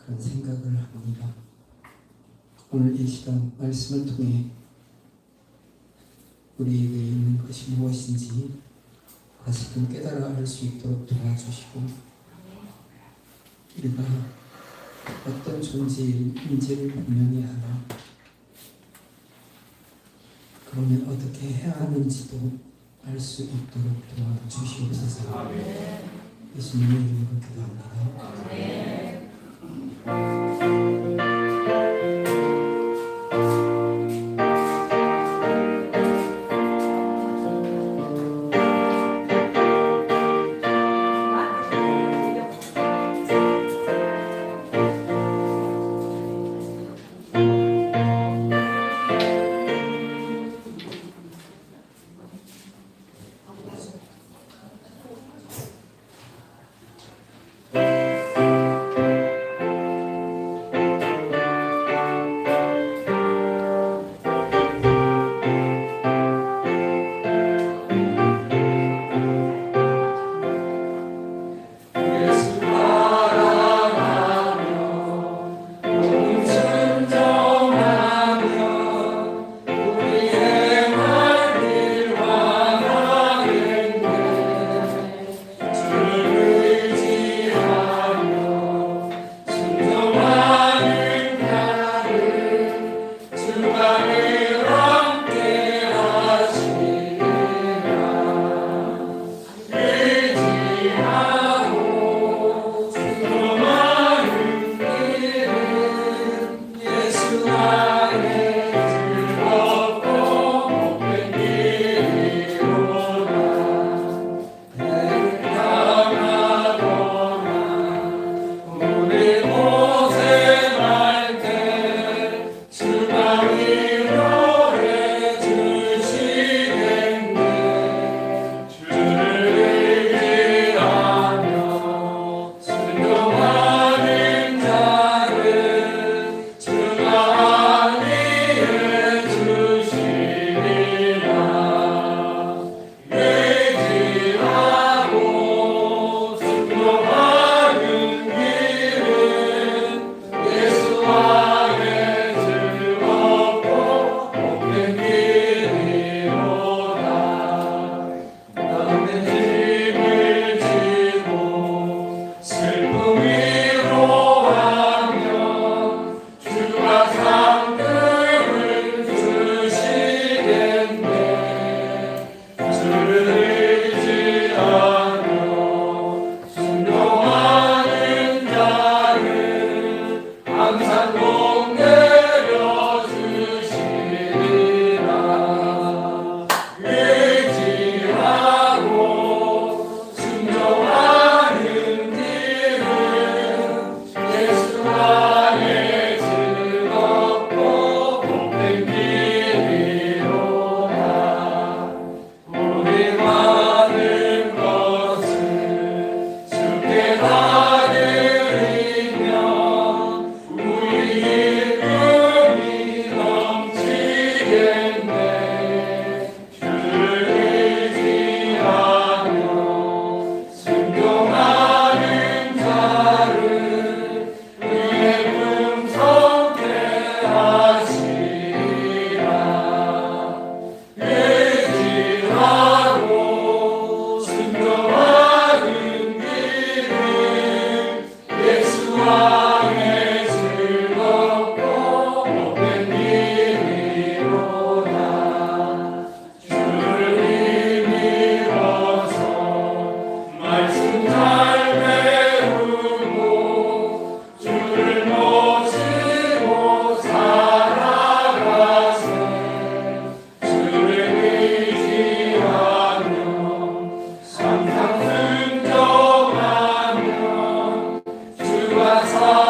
그런 생각을 합니다. 오늘 이 시간 말씀을 통해 우리에게 있는 것이 무엇인지 다시금 깨달아 알 수 있도록 도와주시고, 우리가 어떤 존재인지를 분명히 알아 그러면 어떻게 해야 하는지도 알 수 있도록 도와주시옵소서. 예수님의 이름으로 기도합니다. 주와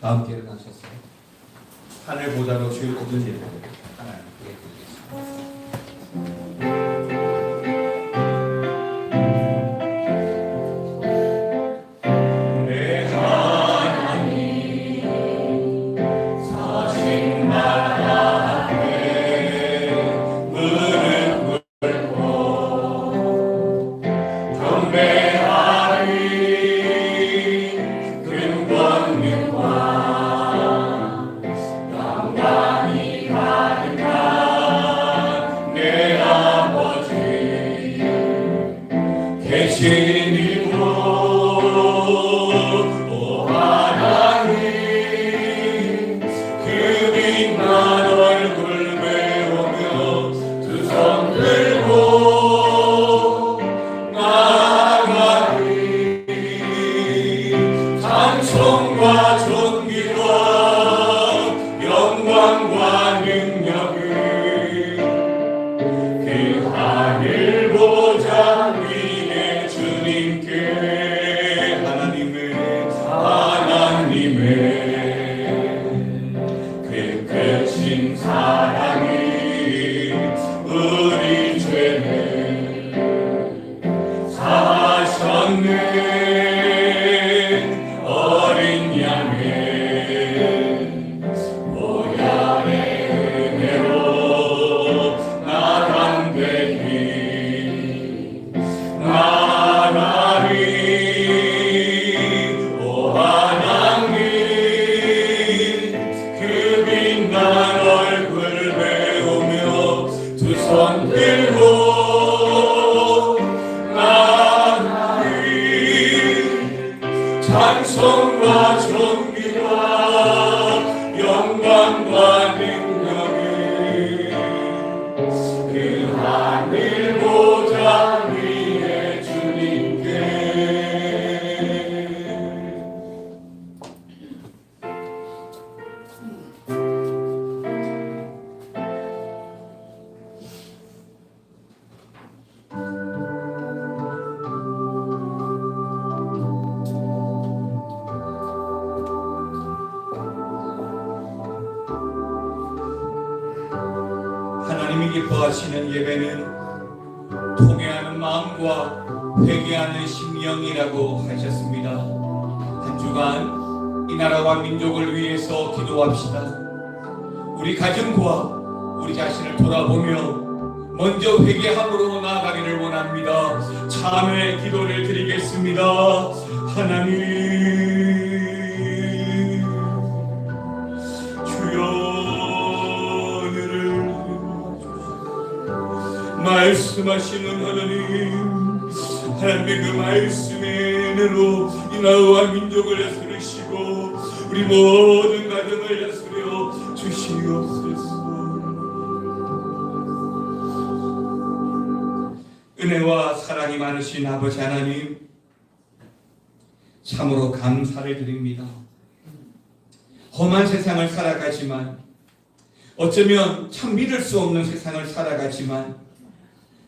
다 함께 일어나셔서 하늘 보좌로 주의 모든 예를 하나님께 얼굴 메우며 두 손 들고 없는 어린 양의 보혈의 은혜로 나 담대히 나가리. 오 하나님 그 빛난 얼굴 배우며 두 손 들고 찬송과 존귀와 영광과 능력이 그 하늘 보좌 위에 주님께. 하나님이 기뻐하시는 예배는 통회하는 마음과 회개하는 심령이라고 하셨습니다. 한 주간 이 나라와 민족을 위해서 기도합시다. 우리 가정과 우리 자신을 돌아보며 먼저 회개함으로 나아가기를 원합니다. 참회 기도를 드리겠습니다. 하나님 주여 말씀하시는 하나님의 그 말씀의 은혜로 이 나라와 민족을 다스리시고 우리 모든 가정을 다스려 주시옵소서. 은혜와 사랑이 많으신 아버지 하나님, 참으로 감사를 드립니다. 험한 세상을 살아가지만, 어쩌면 참 믿을 수 없는 세상을 살아가지만,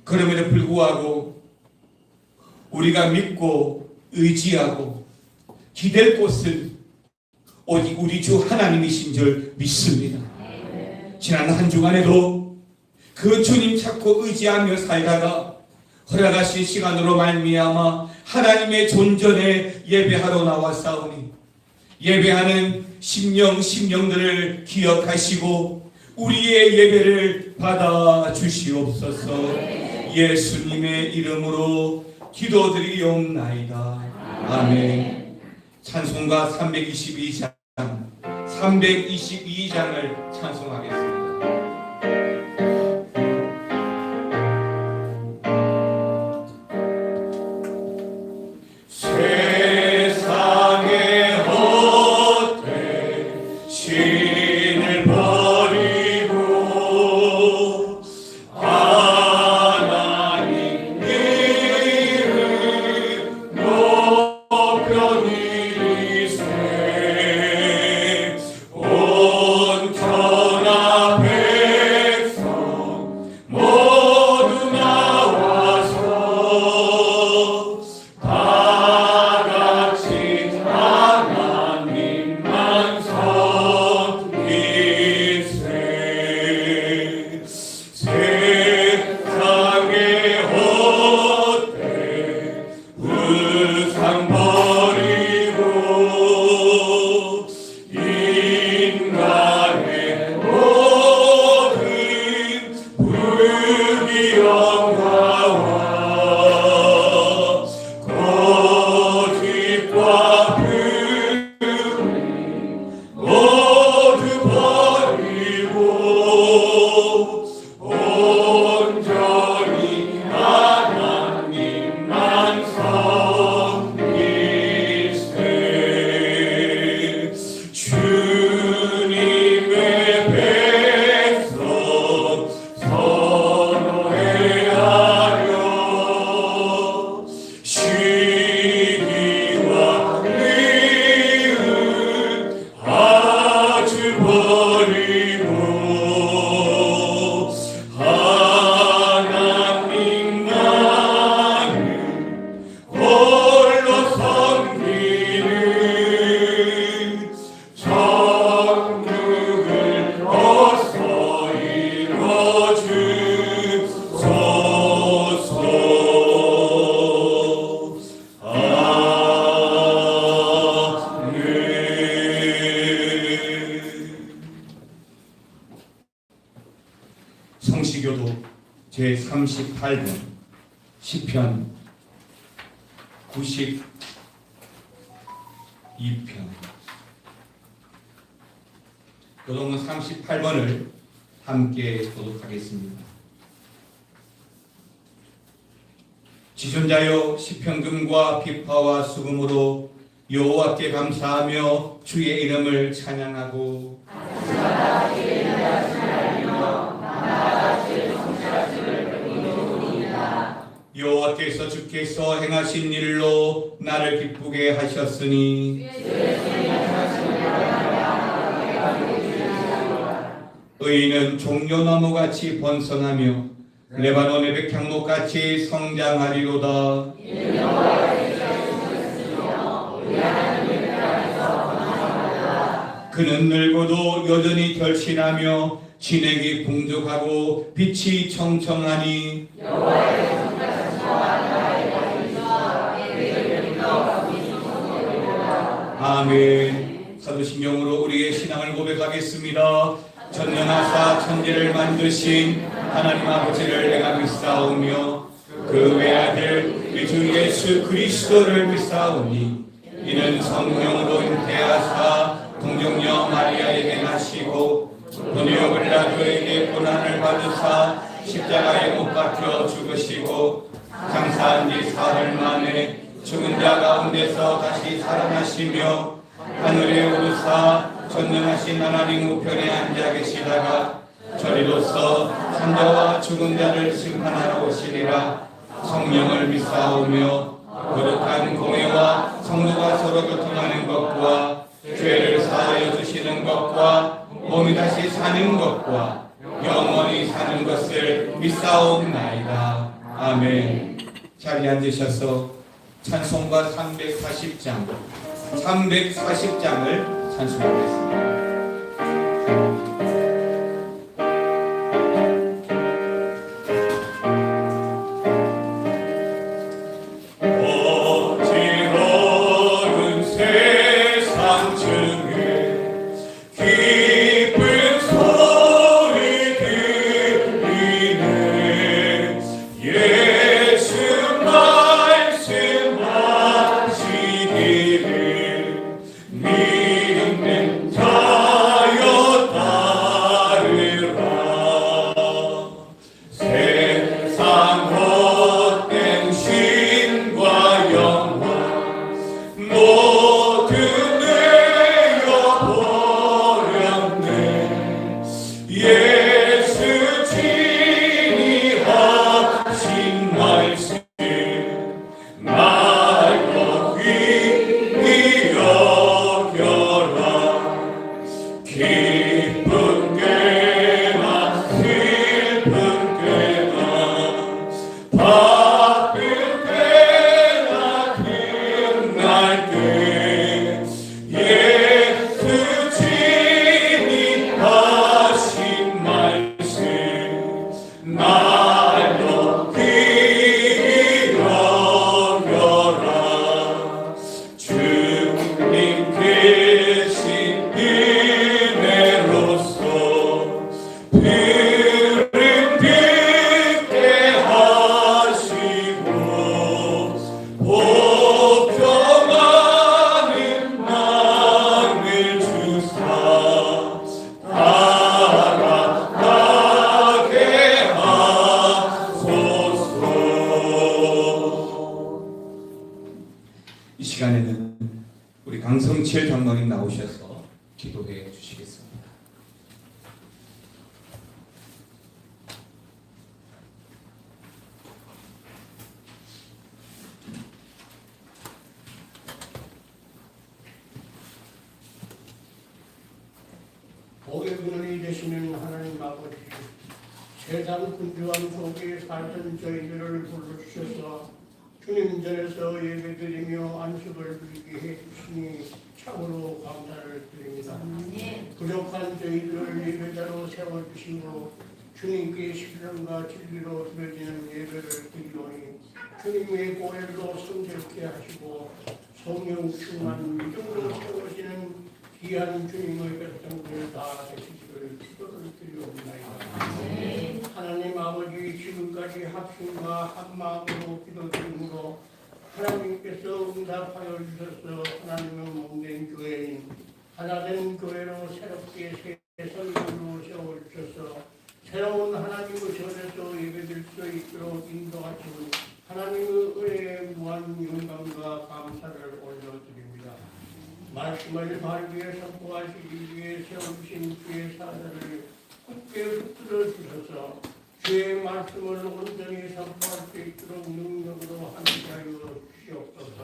그럼에도 불구하고 우리가 믿고 의지하고 기댈 곳은 오직 우리 주 하나님이신 줄 믿습니다. 지난 한 주간에도 그 주님 찾고 의지하며 살다가 허락하신 시간으로 말미암아 하나님의 존전에 예배하러 나왔사오니 예배하는 심령들을 기억하시고 우리의 예배를 받아 주시옵소서. 예수님의 이름으로 기도드리옵나이다. 아멘. 찬송가 322장을 찬송하겠습니다. 세상의 헛된 신을 버리고 하나님 이름 높여 드리세. 온 천하 38번 시편 92편 교동문 38번을 함께 도독하겠습니다. 지존자여 시편금과 비파와 수금으로 여호와께 감사하며 주의 이름을 찬양하고 여호와께서 주께서 행하신 일로 나를 기쁘게 하셨으니 의인은 종려나무같이 번성하며 레바논의 백향목같이 성장하리로다. 그는 늙어도 여전히 결실하며 진액이 풍족하고 빛이 청청하니 아멘. 사도신경으로 우리의 신앙을 고백하겠습니다. 전능하사 천지를 만드신 하나님 아버지를 내가 믿사오며 그 외아들 우리 주 예수 그리스도를 믿사오니 이는 성령으로 잉태하사 동정녀 마리아에게 나시고 본요 빌라도에게 고난을 받으사 십자가에 못 박혀 죽으시고 장사한 지 사흘 만에 죽은 자 가운데서 다시 살아나시며 하늘에 오르사 전능하신 하나님 우편에 앉아 계시다가 저리로서 산자와 죽은 자를 심판하러 오시리라. 성령을 믿사오며 거룩한 공회와 성도가 서로 교통하는 것과 죄를 사하여 주시는 것과 몸이 다시 사는 것과 영원히 사는 것을 믿사옵나이다. 아멘. 자리에 앉으셔서 찬송가 340장을 찬송하겠습니다. 어지러운 세상 중에 기쁜 소리 들리네. 예수 말씀하시기를 믿는 자여 따르라. 세상 헛된 신과 영광 모두 내어버렸네. 예수 친히 하신 말씀 말로 귀히 여겨라. 기쁜 꽤나 슬픈 꽤나 바쁠 때나 끝날 때 예수 친히 하신 말씀 날로 귀히 여겨라. 주님 계신 은혜로서 푸른 빛게 하시고 복평하는 마음을 주사 따라가게 하소서. 이 시간에는 우리 강성칠 장로님 나오셔서 기도해 주시겠습니다. 복의 근원이 되시는 하나님 아버지, 세상 분주함 속에 살던 저희들을 불러주셔서 주님 전에서 예배드리며 안식을 누리게 해주시니 참으로 감사를 드립니다. 부족한 저희들을 예배자로 세워주시고 주님께 신령과 진리로 드려지는 예배를 드리오니 주님의 보혈로 성결케 하시고 성령 충만 믿음으로 세우시는 귀한 주님의 백성들 다 되시기를 기도를 드리옵나이다. 하나님 아버지 지금까지 합심과 한마음으로 기도드림으로 하나님께서 응답하여 주셔서 하나님은 몸된 교회인 하나된 교회로 새롭게 새 성전으로 세워주셔서 새로운 하나님의 전에서 예배드릴 수 있도록 인도하시고 하나님의 은혜에 무한 영광과 감사를 올려드립니다. 말씀을 바르게 선포하시기 위해 세우신 주의 사자를 굳게 붙들어 주셔서 주의 말씀을 온전히 선포할 수 있도록 능력으로 함께하여 주시옵소서.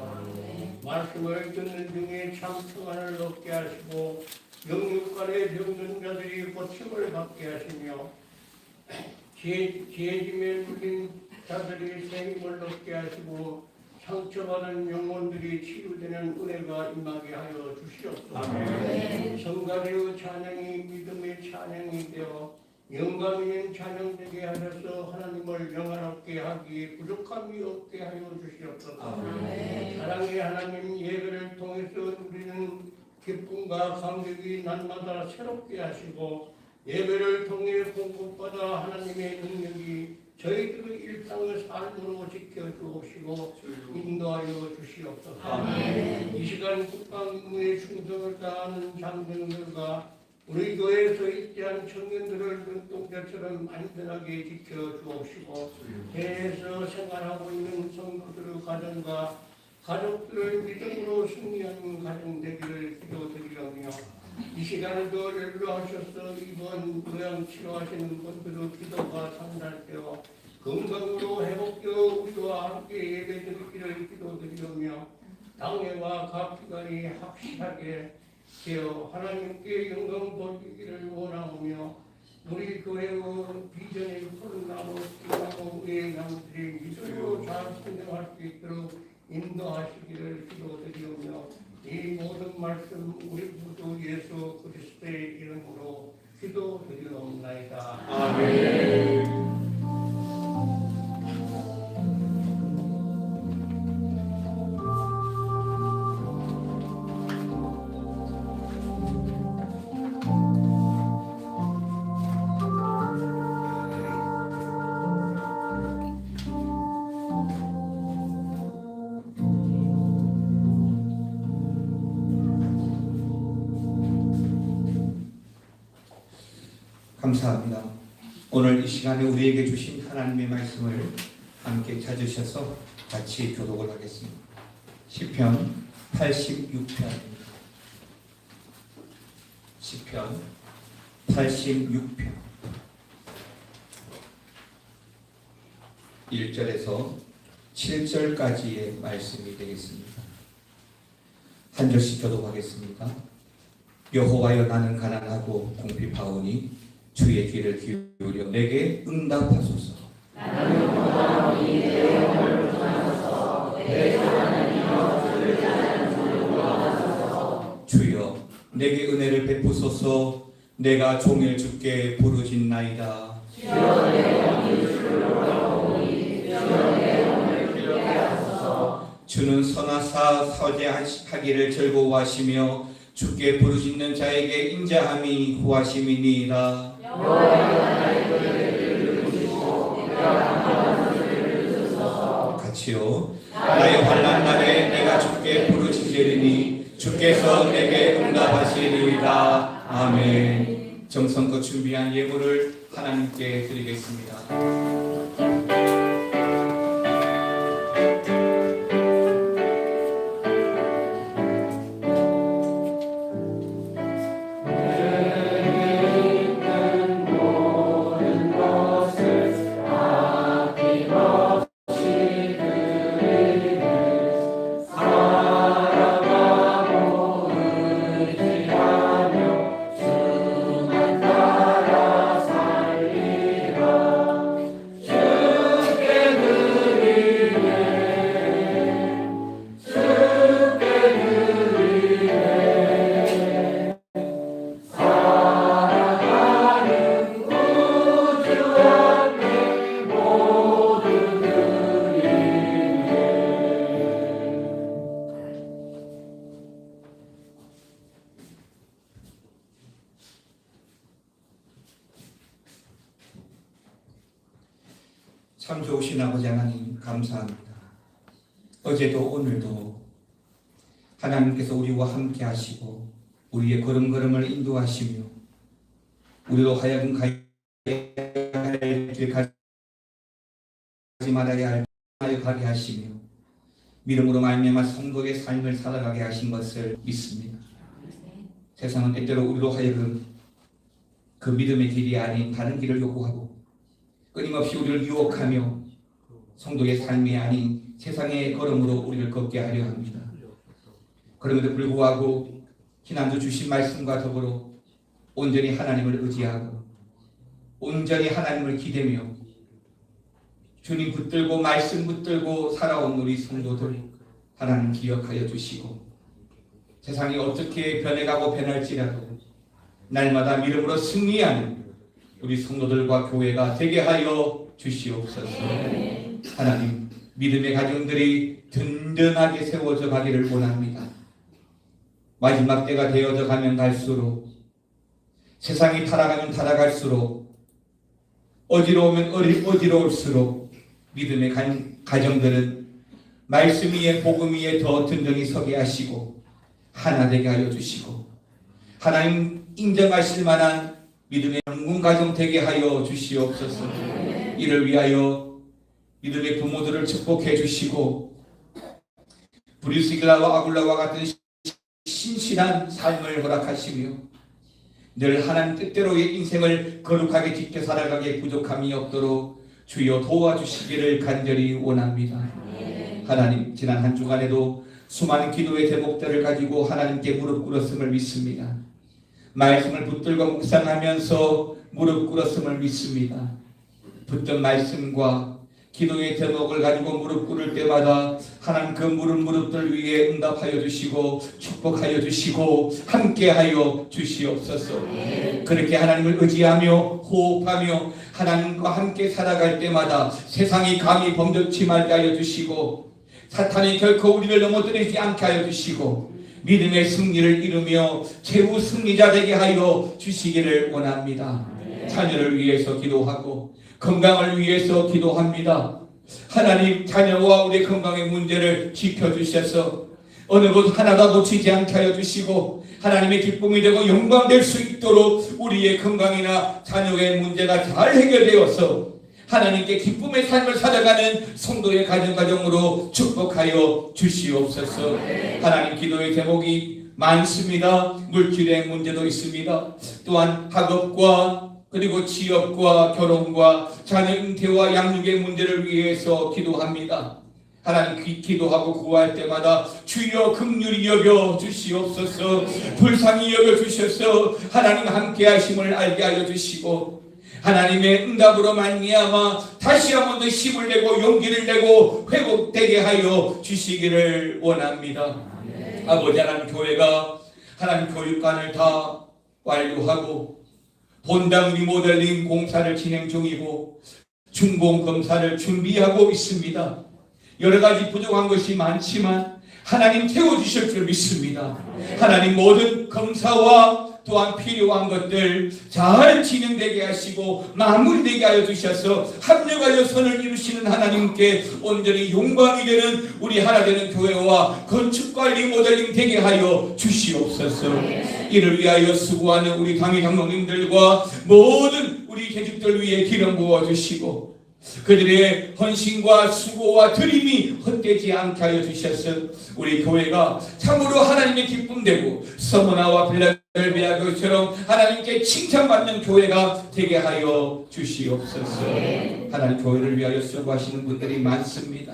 말씀을 듣는 중에 참 평안을 얻게 하시고 영육간의 병든 자들이 고침을 받게 하시며 지혜짐에 물린 자들이 새 힘을 얻게 하시고 상처받은 영혼들이 치유되는 은혜가 임하게 하여 주시옵소서. 성가대의 찬양이 믿음의 찬양이 되어 영감 있는 찬양되게 하셔서 하나님을 영화롭게 하기에 부족함이 없게 하여 주시옵소서. 사랑의 하나님, 예배를 통해서 누리는 기쁨과 감격이 날마다 새롭게 하시고 예배를 통해 공급받아 하나님의 능력이 저희들의 일상의 삶으로 지켜주시고 인도하여 주시옵소서. 이 시간 국방부의 충성을 다하는 장병들과 우리 교회에서 있지 않은 청년들을 눈동자처럼 안전하게 지켜주옵시고 대에서 생활하고 있는 성도들의 가정과 가족들을 믿음으로 승리하는 가정 되기를 기도드리오며 이 시간에도 연로하셔서 이번 요양 치료하시는 분들의 기도가 상달되어 건강으로 회복되어 우리와 함께 예배드리기를 기도드리오며 당회와 각 기관이 확실하게 되어 하나님께 영광 돌리기를 원하오며 우리 교회의 비전의 푸른나무 기나무의 나무들이 미소로 잘 성장할 수 있도록 인도하시기를 기도드리오며 이 모든 말씀 우리 구주 예수 그리스도의 이름으로 기도드리옵나이다. 아멘. 감사합니다. 오늘 이 시간에 우리에게 주신 하나님의 말씀을 함께 찾으셔서 같이 교독을 하겠습니다. 시편 86편입니다. 시편 86편 1절에서 7절까지의 말씀이 되겠습니다. 한 절씩 교독하겠습니다. 여호와여, 나는 가난하고 궁핍하오니 주의 귀를 기울여 내게 응답하소서. 나는 원하오니 내 영혼을 구하소서. 내 하나님이여 주를 찾는 주를 구하소서. 주여, 내게 은혜를 베푸소서. 내가 종일 주께 부르짖나이다. 주여, 내 영이 주를 원하오니 주여 내 영혼을 기쁘게 하소서. 주는 선하사 서제하기를 즐거워하시며 주께 부르짖는 자에게 인자함이 구하심이니이다. 여호와여, 나의 노래를 들으시고 내가 강구하는 소리를 들으소서. 같이요. 나의 환난 날에 내가 주께 부르짖으리니 주께서 내게 응답하시리이다. 아멘. 정성껏 준비한 예물을 하나님께 드리겠습니다. 주만 따라 살리라. 참 좋으신 아버지 하나님 감사합니다. 어제도 오늘도 하나님께서 우리와 함께 하시고 우리의 걸음걸음을 인도하시며 우리로 하여금 가야 할 길 가지 말아야 할 길을 가게 하시며 믿음으로 말미암아 성도의 삶을 살아가게 하신 것을 믿습니다. 세상은 때때로 우리로 하여금 그 믿음의 길이 아닌 다른 길을 요구하고 끊임없이 우리를 유혹하며 성도의 삶이 아닌 세상의 걸음으로 우리를 걷게 하려 합니다. 그럼에도 불구하고 지난주 주신 말씀과 더불어 온전히 하나님을 의지하고 온전히 하나님을 기대며 주님 붙들고 말씀 붙들고 살아온 우리 성도들 하나님 기억하여 주시고 세상이 어떻게 변해가고 변할지라도 날마다 믿음으로 승리하는 우리 성도들과 교회가 되게 하여 주시옵소서. 하나님 믿음의 가정들이 든든하게 세워져 가기를 원합니다. 마지막 때가 되어져 가면 갈수록 세상이 타락하면 타락할수록 어지러우면 어지러울수록 믿음의 가정들은 말씀 위에 복음 위에 더 든든히 서게 하시고 하나 되게 하여 주시고 하나님 인정하실 만한 믿음의 영문 가정 되게 하여 주시옵소서. 이를 위하여 믿음의 부모들을 축복해 주시고 브리스길라와 아굴라와 같은 신실한 삶을 허락하시며 늘 하나님 뜻대로의 인생을 거룩하게 지켜 살아가기에 부족함이 없도록 주여 도와주시기를 간절히 원합니다. 하나님 지난 한 주간에도 수많은 기도의 제목들을 가지고 하나님께 무릎 꿇었음을 믿습니다. 말씀을 붙들고 묵상하면서 무릎 꿇었음을 믿습니다. 붙든 말씀과 기도의 제목을 가지고 무릎 꿇을 때마다 하나님 그 무릎들 위에 응답하여 주시고 축복하여 주시고 함께하여 주시옵소서. 그렇게 하나님을 의지하며 호흡하며 하나님과 함께 살아갈 때마다 세상이 감히 범접치 말게 하여 주시고 사탄이 결코 우리를 넘어뜨리지 않게 하여 주시고 믿음의 승리를 이루며 최후 승리자 되게 하여 주시기를 원합니다. 자녀를 위해서 기도하고 건강을 위해서 기도합니다. 하나님 자녀와 우리 건강의 문제를 지켜주셔서 어느 것 하나도 놓치지 않게 하여 주시고 하나님의 기쁨이 되고 영광 될 수 있도록 우리의 건강이나 자녀의 문제가 잘 해결되어서 하나님께 기쁨의 삶을 살아가는 성도의 가정으로 축복하여 주시옵소서. 하나님 기도의 제목이 많습니다. 물질의 문제도 있습니다. 또한 학업과 그리고 취업과 결혼과 자녀 잉태와 양육의 문제를 위해서 기도합니다. 하나님 기도하고 구할 때마다 주여 긍휼히 여겨 주시옵소서. 불쌍히 여겨 주셔서 하나님 함께 하심을 알게 하여 주시고 하나님의 응답으로 말미암아 다시 한번 더 힘을 내고 용기를 내고 회복되게 하여 주시기를 원합니다. 아버지 하나님 교회가 하나님 교육관을 다 완료하고 본당 리모델링 공사를 진행 중이고 준공 검사를 준비하고 있습니다. 여러 가지 부족한 것이 많지만 하나님 채워주실 줄 믿습니다. 하나님 모든 검사와 또한 필요한 것들 잘 진행되게 하시고 마무리되게 하여 주셔서 합력하여 선을 이루시는 하나님께 온전히 영광이 되는 우리 하나 되는 교회와 건축관리 모델링 되게 하여 주시옵소서. 이를 위하여 수고하는 우리 당의 장로님들과 모든 우리 개직들 위해 기름 부어주시고 그들의 헌신과 수고와 드림이 헛되지 않게 하여 주셔서 우리 교회가 참으로 하나님의 기쁨되고 서머나와 빌라델비아교처럼 하나님께 칭찬받는 교회가 되게 하여 주시옵소서. 하나님 교회를 위하여 수고하시는 분들이 많습니다.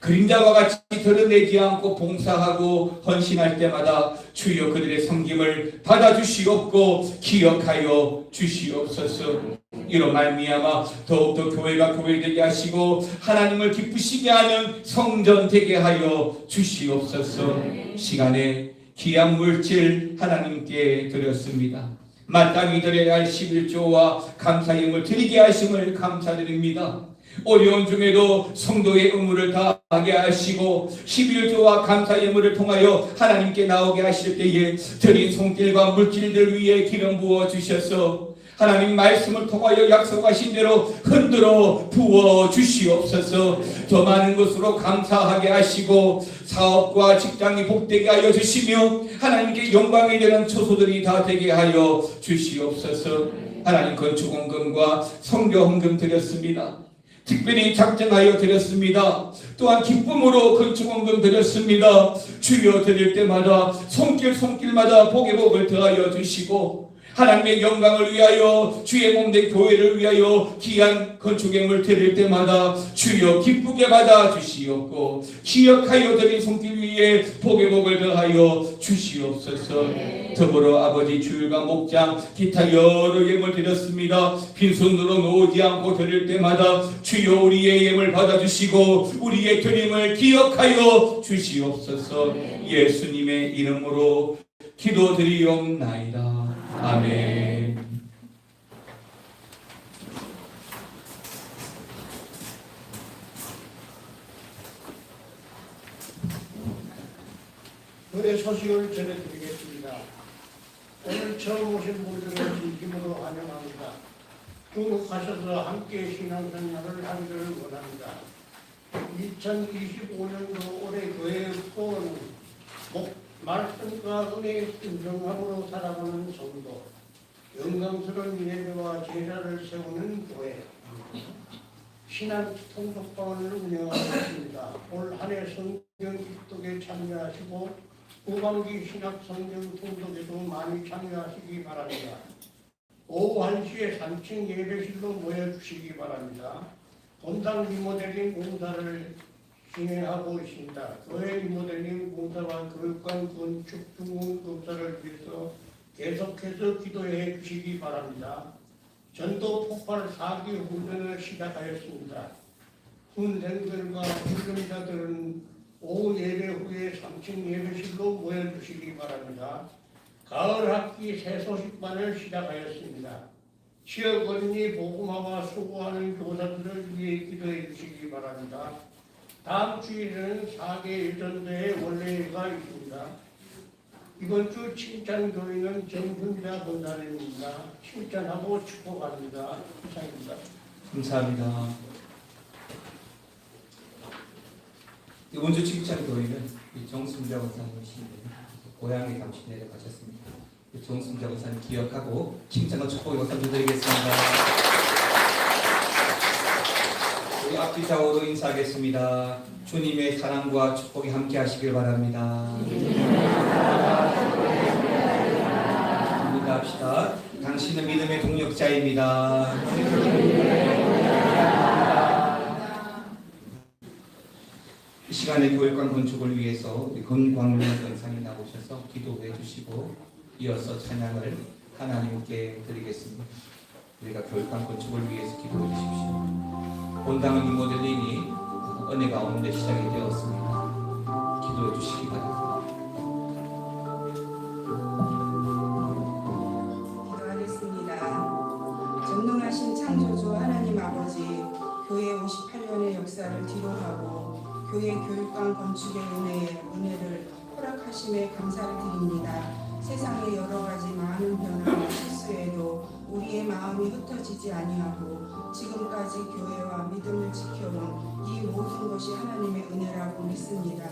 그림자와 같이 드러내지 않고 봉사하고 헌신할 때마다 주여 그들의 섬김을 받아주시옵고 기억하여 주시옵소서. 이로 말미암아 더욱더 교회가 교회되게 하시고 하나님을 기쁘시게 하는 성전 되게 하여 주시옵소서. 시간에 귀한 물질 하나님께 드렸습니다. 마땅히 드려야 할 11조와 감사임을 드리게 하심을 감사드립니다. 어려운 중에도 성도의 의무를 다하게 하시고 11조와 감사의 예물을 통하여 하나님께 나오게 하실 때에 드린 손길과 물질들 위에 기름 부어 주셔서 하나님 말씀을 통하여 약속하신 대로 흔들어 부어 주시옵소서. 더 많은 것으로 감사하게 하시고 사업과 직장이 복되게 하여 주시며 하나님께 영광이 되는 처소들이 다 되게 하여 주시옵소서. 하나님 건축원금과 성교헌금 드렸습니다. 특별히 작정하여 드렸습니다. 또한 기쁨으로 건축원금 드렸습니다. 주여 드릴 때마다 손길마다 복의 복을 더하여 주시고 하나님의 영광을 위하여 주의 몸된 교회를 위하여 귀한 건축행을 드릴 때마다 주여 기쁘게 받아 주시옵고 기억하여 드린 손길 위에 복의 복을 더하여 주시옵소서. 더불어 아버지 주일과 목장 기타 여러 예물 드렸습니다. 빈손으로 놓지 않고 드릴 때마다 주여 우리의 예물 받아주시고 우리의 드림을 기억하여 주시옵소서. 예수님의 이름으로 기도드리옵나이다. 아멘. 노래 소식을 전해드리겠습니다. 오늘 처음 오신 분들을 진심으로 환영합니다. 중국하셔서 함께 신앙생활을 하기를 원합니다. 2025년도 올해 교회의 소원은 말씀과 은혜의 순종함으로 살아가는 성도, 영광스러운 예배와 제자를 세우는 교회, 신앙 통독방을 운영하겠습니다. 올 한 해 성경 입독에 참여하시고 후반기 신학 성경 통독에도 많이 참여하시기 바랍니다. 오후 1시에 3층 예배실로 모여주시기 바랍니다. 본당 리모델링 공사를 진행하고 있습니다. 교회 리모델링 공사와 교육관 건축 중공 공사를 위해서 계속해서 기도해 주시기 바랍니다. 전도 폭발 4기 훈련을 시작하였습니다. 훈생들과 훈련자들은 오후 예배 후에 3층 예배실로 모여주시기 바랍니다. 가을 학기 새 소식반을 시작하였습니다. 지역 어린이 복음화와 수고하는 교사들을 위해 기도해 주시기 바랍니다. 다음 주일에는 4개 예전대회 원래가 있습니다. 이번 주 칭찬교회는 정훈자 권사님입니다. 칭찬하고 축복합니다. 이상입니다. 감사합니다. 이번 주 칭찬교회는 정순자 권사님이신데 고향에 잠시 내려가셨습니다. 정순자 권사님 기억하고 칭찬과 축복의 박수 드리겠습니다. 우리 앞뒤 좌우로 인사하겠습니다. 주님의 사랑과 축복이 함께 하시길 바랍니다. 합시다. 당신은 믿음의 동력자입니다. 이 시간에 교육관 건축을 위해서 우리 권광민 권사님 나오셔서 기도해 주시고 이어서 찬양을 하나님께 드리겠습니다. 우리가 교육관 건축을 위해서 기도해 주십시오. 본당은 리모델링이 은혜 가운데 시작이 되었습니다. 기도해 주시기 바랍니다. 전능하신 창조주 하나님 아버지, 교회 58년의 역사를 뒤로하고 교회 교육관 건축의 은혜를 허락하심에 감사를 드립니다. 세상의 여러 가지 많은 변화와 실수에도 우리의 마음이 흩어지지 아니하고 지금까지 교회와 믿음을 지켜온 이 모든 것이 하나님의 은혜라고 믿습니다.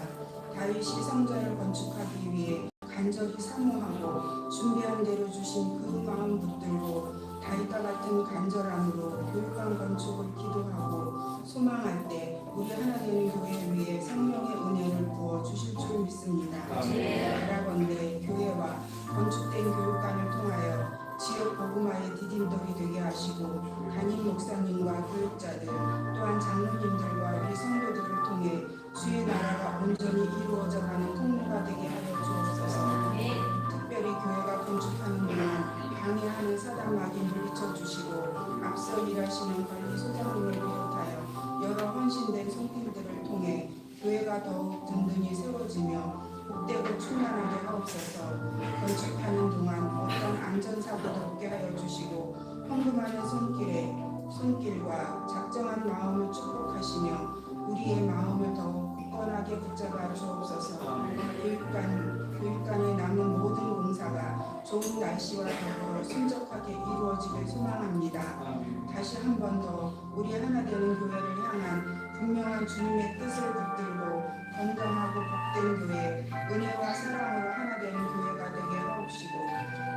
다윗이 성전을 건축하기 위해 간절히 사모하고 준비한 대로 주신 그 마음 붙들고 다윗과 같은 간절함으로 교육관 건축을 기도하고 소망할 때 우리 하나님 교회를 위해 성령의 은혜를 부어 주실 줄 믿습니다. 바라건대 교회와 건축된 교육관을 통하여 지역 복음화의 디딤돌이 되게 하시고 담임 목사님과 교육자들 또한 장로님들과 우리 성도들을 통해 주의 나라가 온전히 이루어져가는 통로가 되게 하여 주옵소서. 특별히 교회가 건축하는 동안 방해하는 사단마귀 물리쳐 주시고 앞서 일하시는 관리소장님을 비롯하여 여러 헌신된 손길들을 통해 교회가 더욱 든든히 세워지며 복되고 충만하게 하옵소서. 건축하는 동안 어떤 안전사고도 없게 하여 주시고 헌금하는 손길과 작정한 마음을 축복하시며 우리의 마음을 더욱 굳건하게 붙잡아 주옵소서. 교육관에 남은 모든 공사가 좋은 날씨와 더불어 순적하게 놀랍게 이루어지길 소망합니다. 다시 한 번 더 우리 하나 되는 교회를 향한 분명한 주님의 뜻을 붙들고 건강하고 복된 교회, 은혜와 사랑으로 하나 되는 교회가 되게 하옵시고,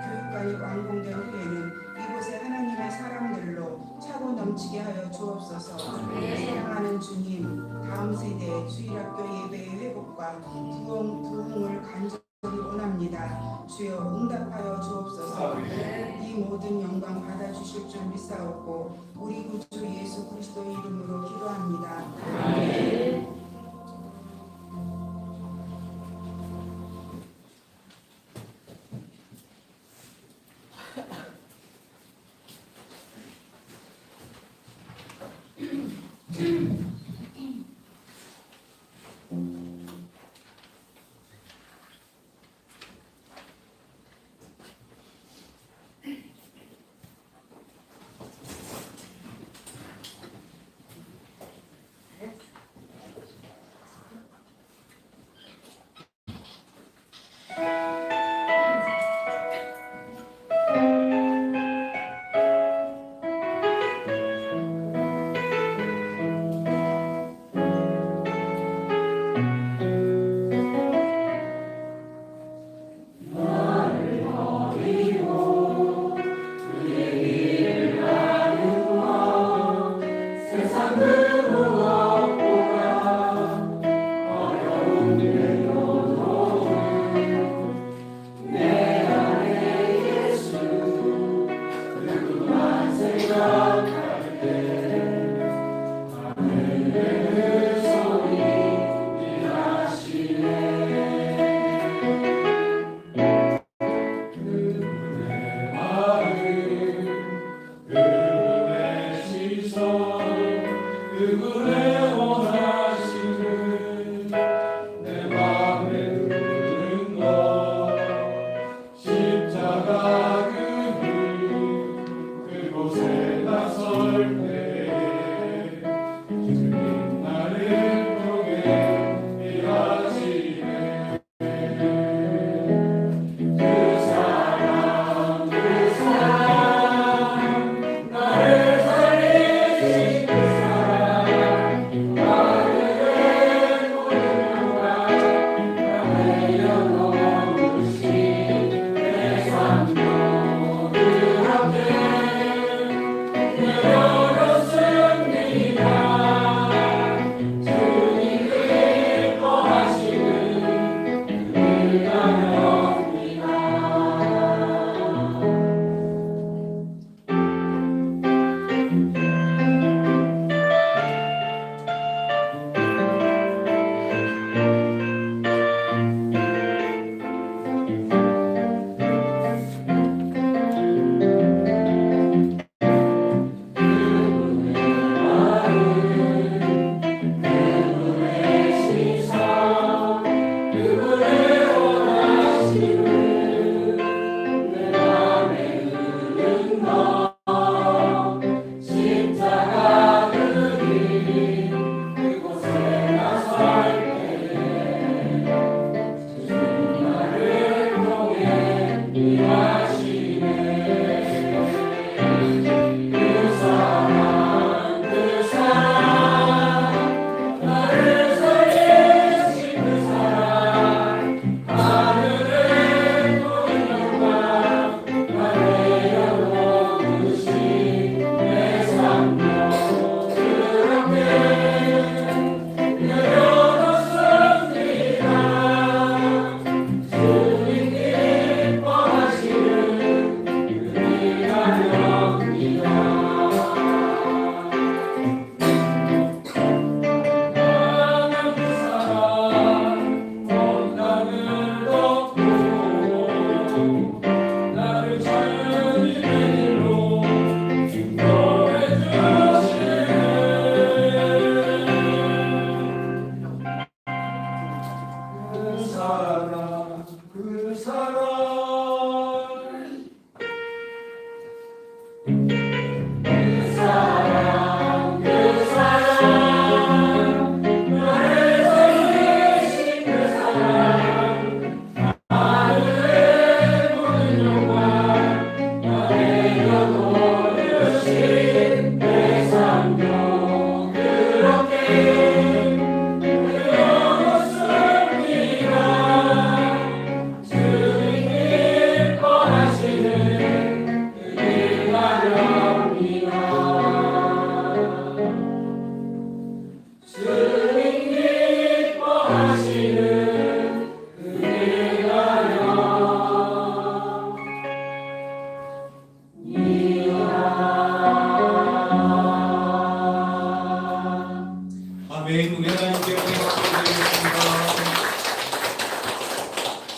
교육관이 완공된 후에는 이곳에 하나님의 사람들로 차고 넘치게 하여 주옵소서. 사랑하는 주님, 다음 세대 주일학교 예배의 회복과 부흥을 간절히 원합니다. 주여 응답하여 주옵소서. 이 모든 영광 받아주실 줄 믿사옵고 우리 구주 예수 그리스도의 이름으로 기도합니다. 아멘.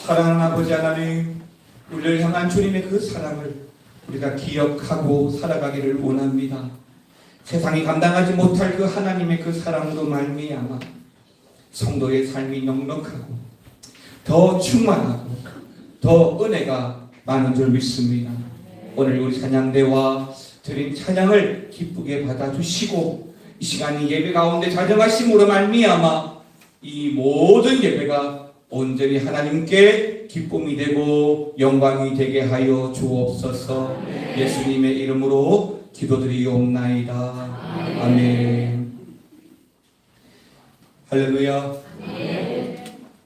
사랑하는 아버지 하나님, 우리를 향한 주님의 그 사랑을 우리가 기억하고 살아가기를 원합니다. 세상이 감당하지 못할 그 하나님의 그 사랑으로 말미암아 성도의 삶이 넉넉하고 더 충만하고 더 은혜가 많은 줄 믿습니다. 오늘 우리 찬양대와 드린 찬양을 기쁘게 받아주시고 이 시간이 예배 가운데 자정하심으로 말미암아 이 모든 예배가 온전히 하나님께 기쁨이 되고 영광이 되게 하여 주옵소서. 예수님의 이름으로 기도드리옵나이다. 아멘. 할렐루야.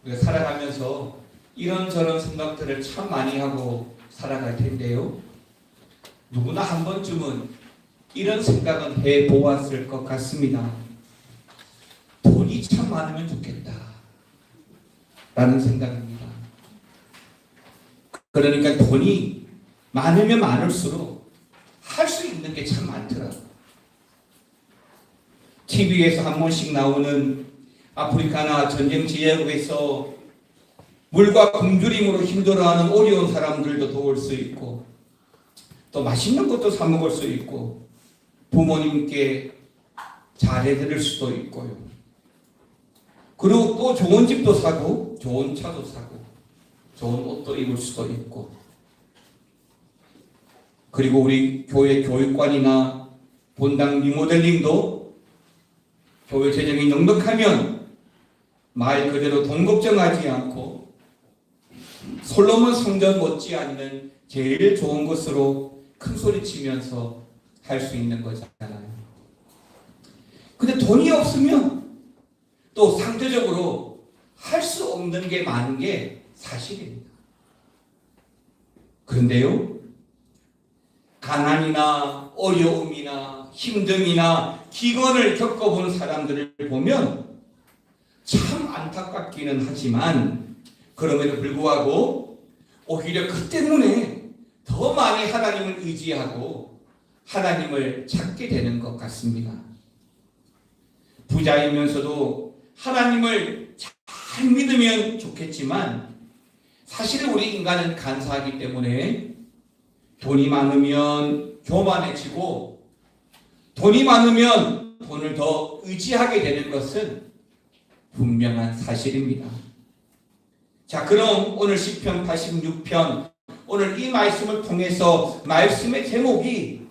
우리가 살아가면서 이런저런 생각들을 참 많이 하고 살아갈 텐데요, 누구나 한 번쯤은 이런 생각은 해보았을 것 같습니다. 돈이 참 많으면 좋겠다 라는 생각입니다. 그러니까 돈이 많으면 많을수록 할 수 있는 게 참 많더라고요. TV에서 한 번씩 나오는 아프리카나 전쟁 지역에서 물과 굶주림으로 힘들어하는 어려운 사람들도 도울 수 있고, 또 맛있는 것도 사 먹을 수 있고, 부모님께 잘해드릴 수도 있고요. 그리고 또 좋은 집도 사고, 좋은 차도 사고, 좋은 옷도 입을 수도 있고, 그리고 우리 교회 교육관이나 본당 리모델링도 교회 재정이 넉넉하면 말 그대로 돈 걱정하지 않고 솔로몬 성전 못지않는 제일 좋은 것으로 큰 소리 치면서 할 수 있는 거잖아요. 근데 돈이 없으면 또 상대적으로 할 수 없는 게 많은 게 사실입니다. 그런데요, 가난이나 어려움이나 힘듦이나 기근을 겪어본 사람들을 보면 참 안타깝기는 하지만, 그럼에도 불구하고 오히려 그 때문에 더 많이 하나님을 의지하고 하나님을 찾게 되는 것 같습니다. 부자이면서도 하나님을 잘 믿으면 좋겠지만, 사실 우리 인간은 간사하기 때문에 돈이 많으면 교만해지고, 돈이 많으면 돈을 더 의지하게 되는 것은 분명한 사실입니다. 자, 그럼 오늘 시편 86편, 오늘 이 말씀을 통해서 말씀의 제목이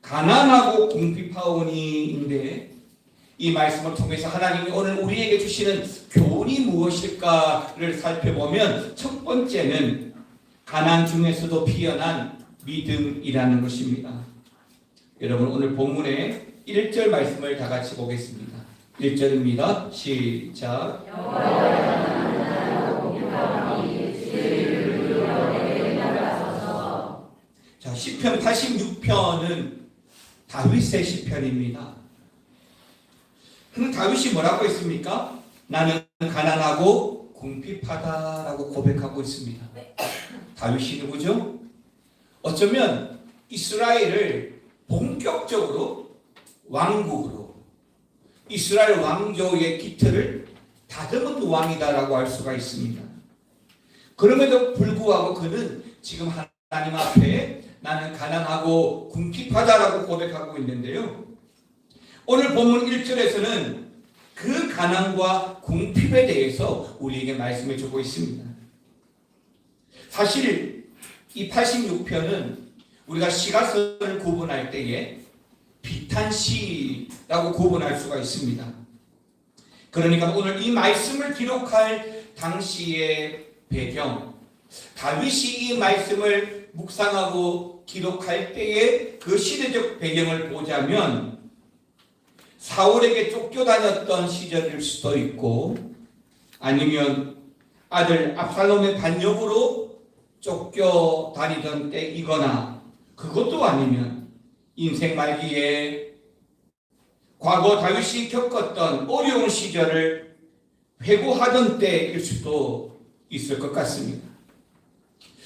가난하고 궁핍하오니인데, 이 말씀을 통해서 하나님이 오늘 우리에게 주시는 교훈이 무엇일까를 살펴보면, 첫 번째는 가난 중에서도 피어난 믿음이라는 것입니다. 여러분, 오늘 본문의 1절 말씀을 다 같이 보겠습니다. 1절입니다. 시작. 자, 시편 86편은 다윗의 시편입니다. 그럼 다윗이 뭐라고 했습니까? 나는 가난하고 궁핍하다라고 고백하고 있습니다. 다윗이 누구죠? 어쩌면 이스라엘을 본격적으로 왕국으로, 이스라엘 왕조의 기틀을 다듬은 왕이다라고 할 수가 있습니다. 그럼에도 불구하고 그는 지금 하나님 앞에 나는 가난하고 궁핍하다라고 고백하고 있는데요, 오늘 본문 1절에서는 그 가난과 궁핍에 대해서 우리에게 말씀해 주고 있습니다. 사실 이 86편은 우리가 시가서를 구분할 때에 비탄시라고 구분할 수가 있습니다. 그러니까 오늘 이 말씀을 기록할 당시의 배경, 다윗이 이 말씀을 묵상하고 기록할 때의 그 시대적 배경을 보자면 사울에게 쫓겨다녔던 시절일 수도 있고, 아니면 아들 압살롬의 반역으로 쫓겨다니던 때이거나, 그것도 아니면 인생 말기에 과거 다윗이 겪었던 어려운 시절을 회고하던 때일 수도 있을 것 같습니다.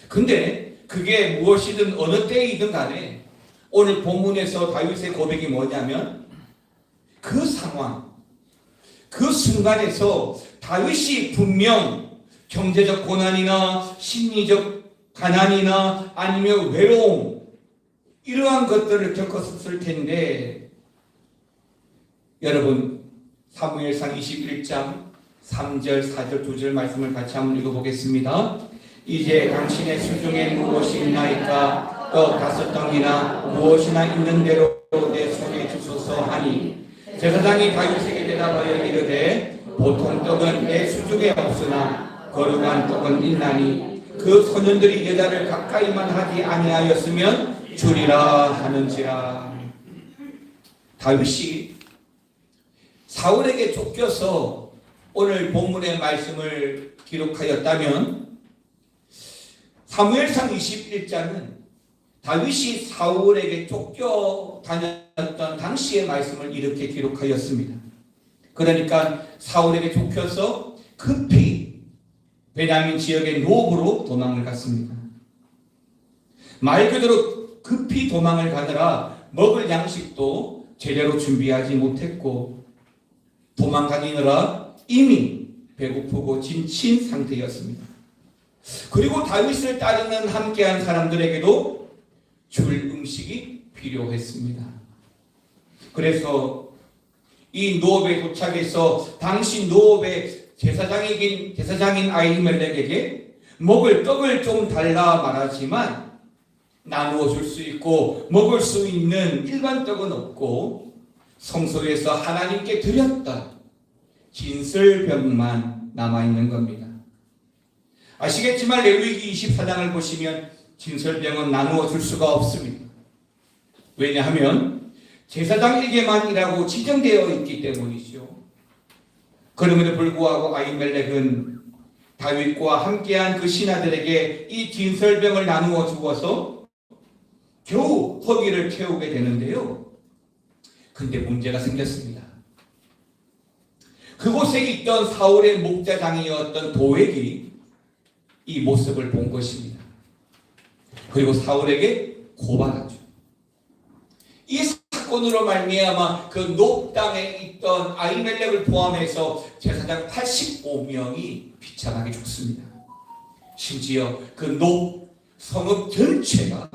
근데 그게 무엇이든 어느 때이든 간에 오늘 본문에서 다윗의 고백이 뭐냐면, 그 상황, 그 순간에서 다윗이 분명 경제적 고난이나 심리적 가난이나 아니면 외로움, 이러한 것들을 겪었을 텐데, 여러분 사무엘상 21장 3절 4절 2절 말씀을 같이 한번 읽어보겠습니다. 이제 당신의 수중에 무엇이 있나이까? 떡 5덩이나 무엇이나 있는 대로 내 손에 주소서 하니, 제사장이 다윗에게 대답하여 이르되 보통 떡은 내 수중에 없으나 거룩한 떡은 있나니 그 소년들이 여자를 가까이만 하지 아니하였으면 주리라 하는지라. 다윗이 사울에게 쫓겨서 오늘 본문의 말씀을 기록하였다면, 사무엘상 21장은 다윗이 사울에게 쫓겨다녔던 당시의 말씀을 이렇게 기록하였습니다. 그러니까 사울에게 쫓겨서 급히 베냐민 지역의 노브로 도망을 갔습니다. 말 그대로 급히 도망을 가느라 먹을 양식도 제대로 준비하지 못했고, 도망다니느라 이미 배고프고 지친 상태였습니다. 그리고 다윗을 따르는 함께한 사람들에게도 줄 음식이 필요했습니다. 그래서 이 노업에 도착해서 당시 노업의 제사장인 아히멜렉에게 먹을 떡을 좀 달라 말하지만 나누어 줄 수 있고 먹을 수 있는 일반 떡은 없고, 성소에서 하나님께 드렸던 진설병만 남아있는 겁니다. 아시겠지만 레위기 24장을 보시면 진설병은 나누어 줄 수가 없습니다. 왜냐하면 제사장에게만이라고 지정되어 있기 때문이죠. 그럼에도 불구하고 아히멜렉은 다윗과 함께한 그 신하들에게 이 진설병을 나누어 주어서 겨우 허기를 채우게 되는데요. 근데 문제가 생겼습니다. 그곳에 있던 사울의 목자장이었던 도액이 이 모습을 본 것입니다. 그리고 사울에게 고발하죠. 이 사건으로 말미암아 그 노 땅에 있던 아히멜렉을 포함해서 제사장 85명이 비참하게 죽습니다. 심지어 그 노 성읍 전체가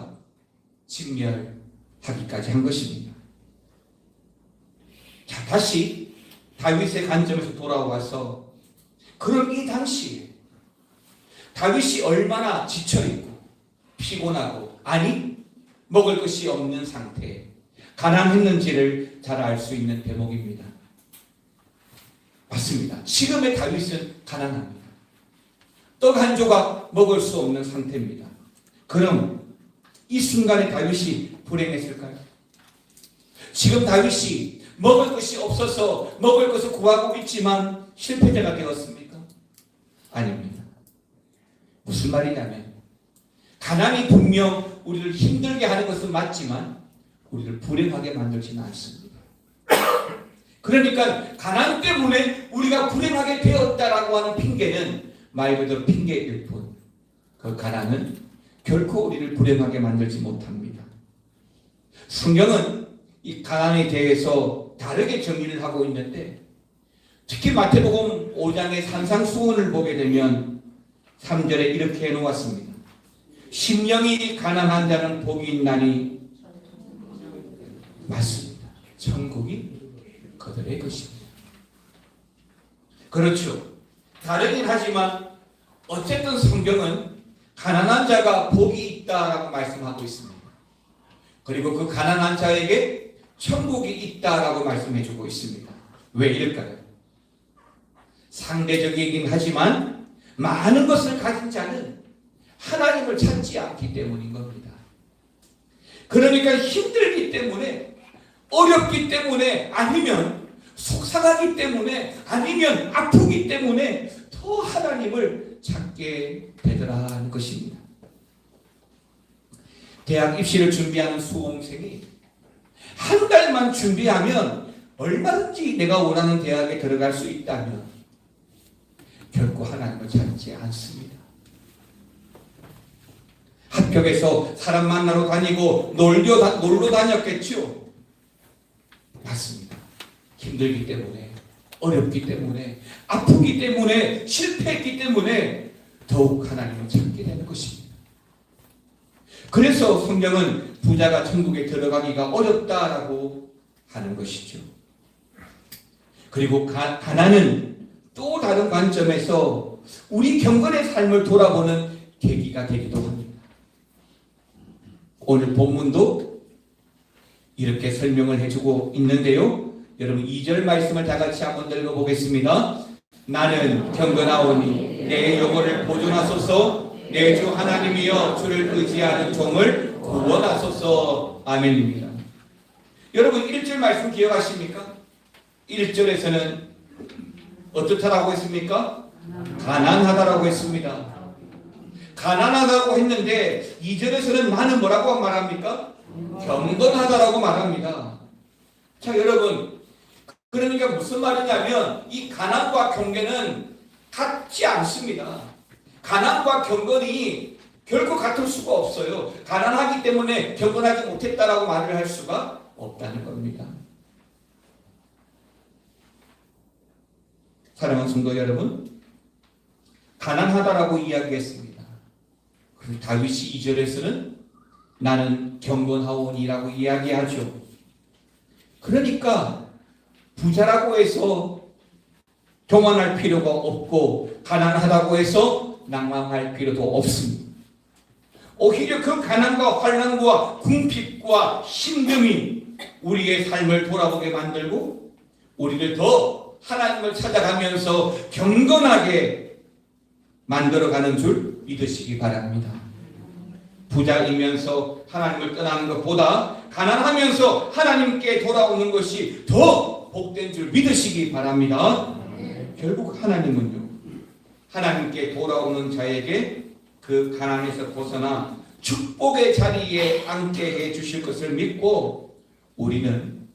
진멸하기까지 한 것입니다. 자, 다시 다윗의 관점에서 돌아와서, 그럼 이 당시에 다윗이 얼마나 지쳐있고 피곤하고 아니 먹을 것이 없는 상태에 가난했는지를 잘 알 수 있는 대목입니다. 맞습니다. 지금의 다윗은 가난합니다. 떡 한 조각 먹을 수 없는 상태입니다. 그럼 이 순간에 다윗이 불행했을까요? 지금 다윗이 먹을 것이 없어서 먹을 것을 구하고 있지만 실패자가 되었습니까? 아닙니다. 무슨 말이냐면, 가난이 분명 우리를 힘들게 하는 것은 맞지만 우리를 불행하게 만들지는 않습니다. 그러니까 가난 때문에 우리가 불행하게 되었다라고 하는 핑계는 말 그대로 핑계일 뿐, 그 가난은 결코 우리를 불행하게 만들지 못합니다. 성경은 이 가난에 대해서 다르게 정의를 하고 있는데, 특히 마태복음 5장의 산상수훈을 보게 되면 3절에 이렇게 해놓았습니다. 심령이 가난한 자는 복이 있나니, 맞습니다. 천국이 그들의 것입니다. 그렇죠. 다르긴 하지만 어쨌든 성경은 가난한 자가 복이 있다라고 말씀하고 있습니다. 그리고 그 가난한 자에게 천국이 있다라고 말씀해주고 있습니다. 왜 이럴까요? 상대적이긴 하지만 많은 것을 가진 자는 하나님을 찾지 않기 때문인 겁니다. 그러니까 힘들기 때문에, 어렵기 때문에, 아니면 속상하기 때문에, 아니면 아프기 때문에 더 하나님을 찾게 되더라는 것입니다. 대학 입시를 준비하는 수험생이 한 달만 준비하면 얼마든지 내가 원하는 대학에 들어갈 수 있다면 결코 하나님을 찾지 않습니다. 학교에서 사람 만나러 다니고 놀러 다녔겠죠. 맞습니다. 힘들기 때문에, 어렵기 때문에, 아프기 때문에, 실패했기 때문에 더욱 하나님을 찾게 되는 것입니다. 그래서 성경은 부자가 천국에 들어가기가 어렵다라고 하는 것이죠. 그리고 가난은 또 다른 관점에서 우리 경건의 삶을 돌아보는 계기가 되기도 합니다. 오늘 본문도 이렇게 설명을 해주고 있는데요. 여러분 2절 말씀을 다 같이 한번 읽어보겠습니다. 나는 경건하오니 내 영혼을 보존하소서. 내 주 하나님이여 주를 의지하는 종을 구원하소서. 아멘입니다. 여러분 1절 말씀 기억하십니까? 1절에서는 어떻다라고 했습니까? 가난하다라고 했습니다. 가난하다고 했는데 2절에서는 나는 뭐라고 말합니까? 경건하다라고 말합니다. 자, 여러분, 그러니까 무슨 말이냐면 이 가난과 경계는 같지 않습니다. 가난과 경건이 결코 같을 수가 없어요. 가난하기 때문에 경건하지 못했다라고 말을 할 수가 없다는 겁니다. 사랑하는 성도 여러분, 가난하다라고 이야기했습니다. 그리고 다윗이 2절에서는 나는 경건하오니라고 이야기하죠. 그러니까 부자라고 해서 교만할 필요가 없고 가난하다고 해서 낭망할 필요도 없습니다. 오히려 그 가난과 환난과 궁핍과 힘듦이 우리의 삶을 돌아보게 만들고 우리를 더 하나님을 찾아가면서 경건하게 만들어가는 줄 믿으시기 바랍니다. 부자이면서 하나님을 떠나는 것보다 가난하면서 하나님께 돌아오는 것이 더 복된 줄 믿으시기 바랍니다. 결국 하나님은요, 하나님께 돌아오는 자에게 그 가난에서 벗어나 축복의 자리에 앉게 해 주실 것을 믿고 우리는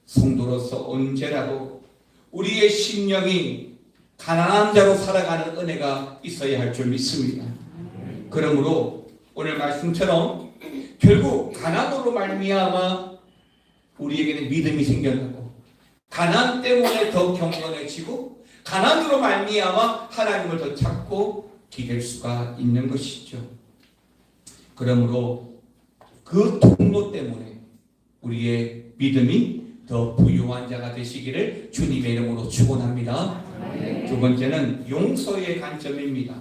성도로서 언제라도 우리의 심령이 가난한 자로 살아가는 은혜가 있어야 할 줄 믿습니다. 그러므로 오늘 말씀처럼 결국 가난으로 말미암아 우리에게는 믿음이 생겨나고 가난 때문에 더 경건해지고 가난으로 말미암아 하나님을 더 찾고 기댈 수가 있는 것이죠. 그러므로 그 통로 때문에 우리의 믿음이 더 부유한 자가 되시기를 주님의 이름으로 축원합니다. 두 번째는 용서의 관점입니다.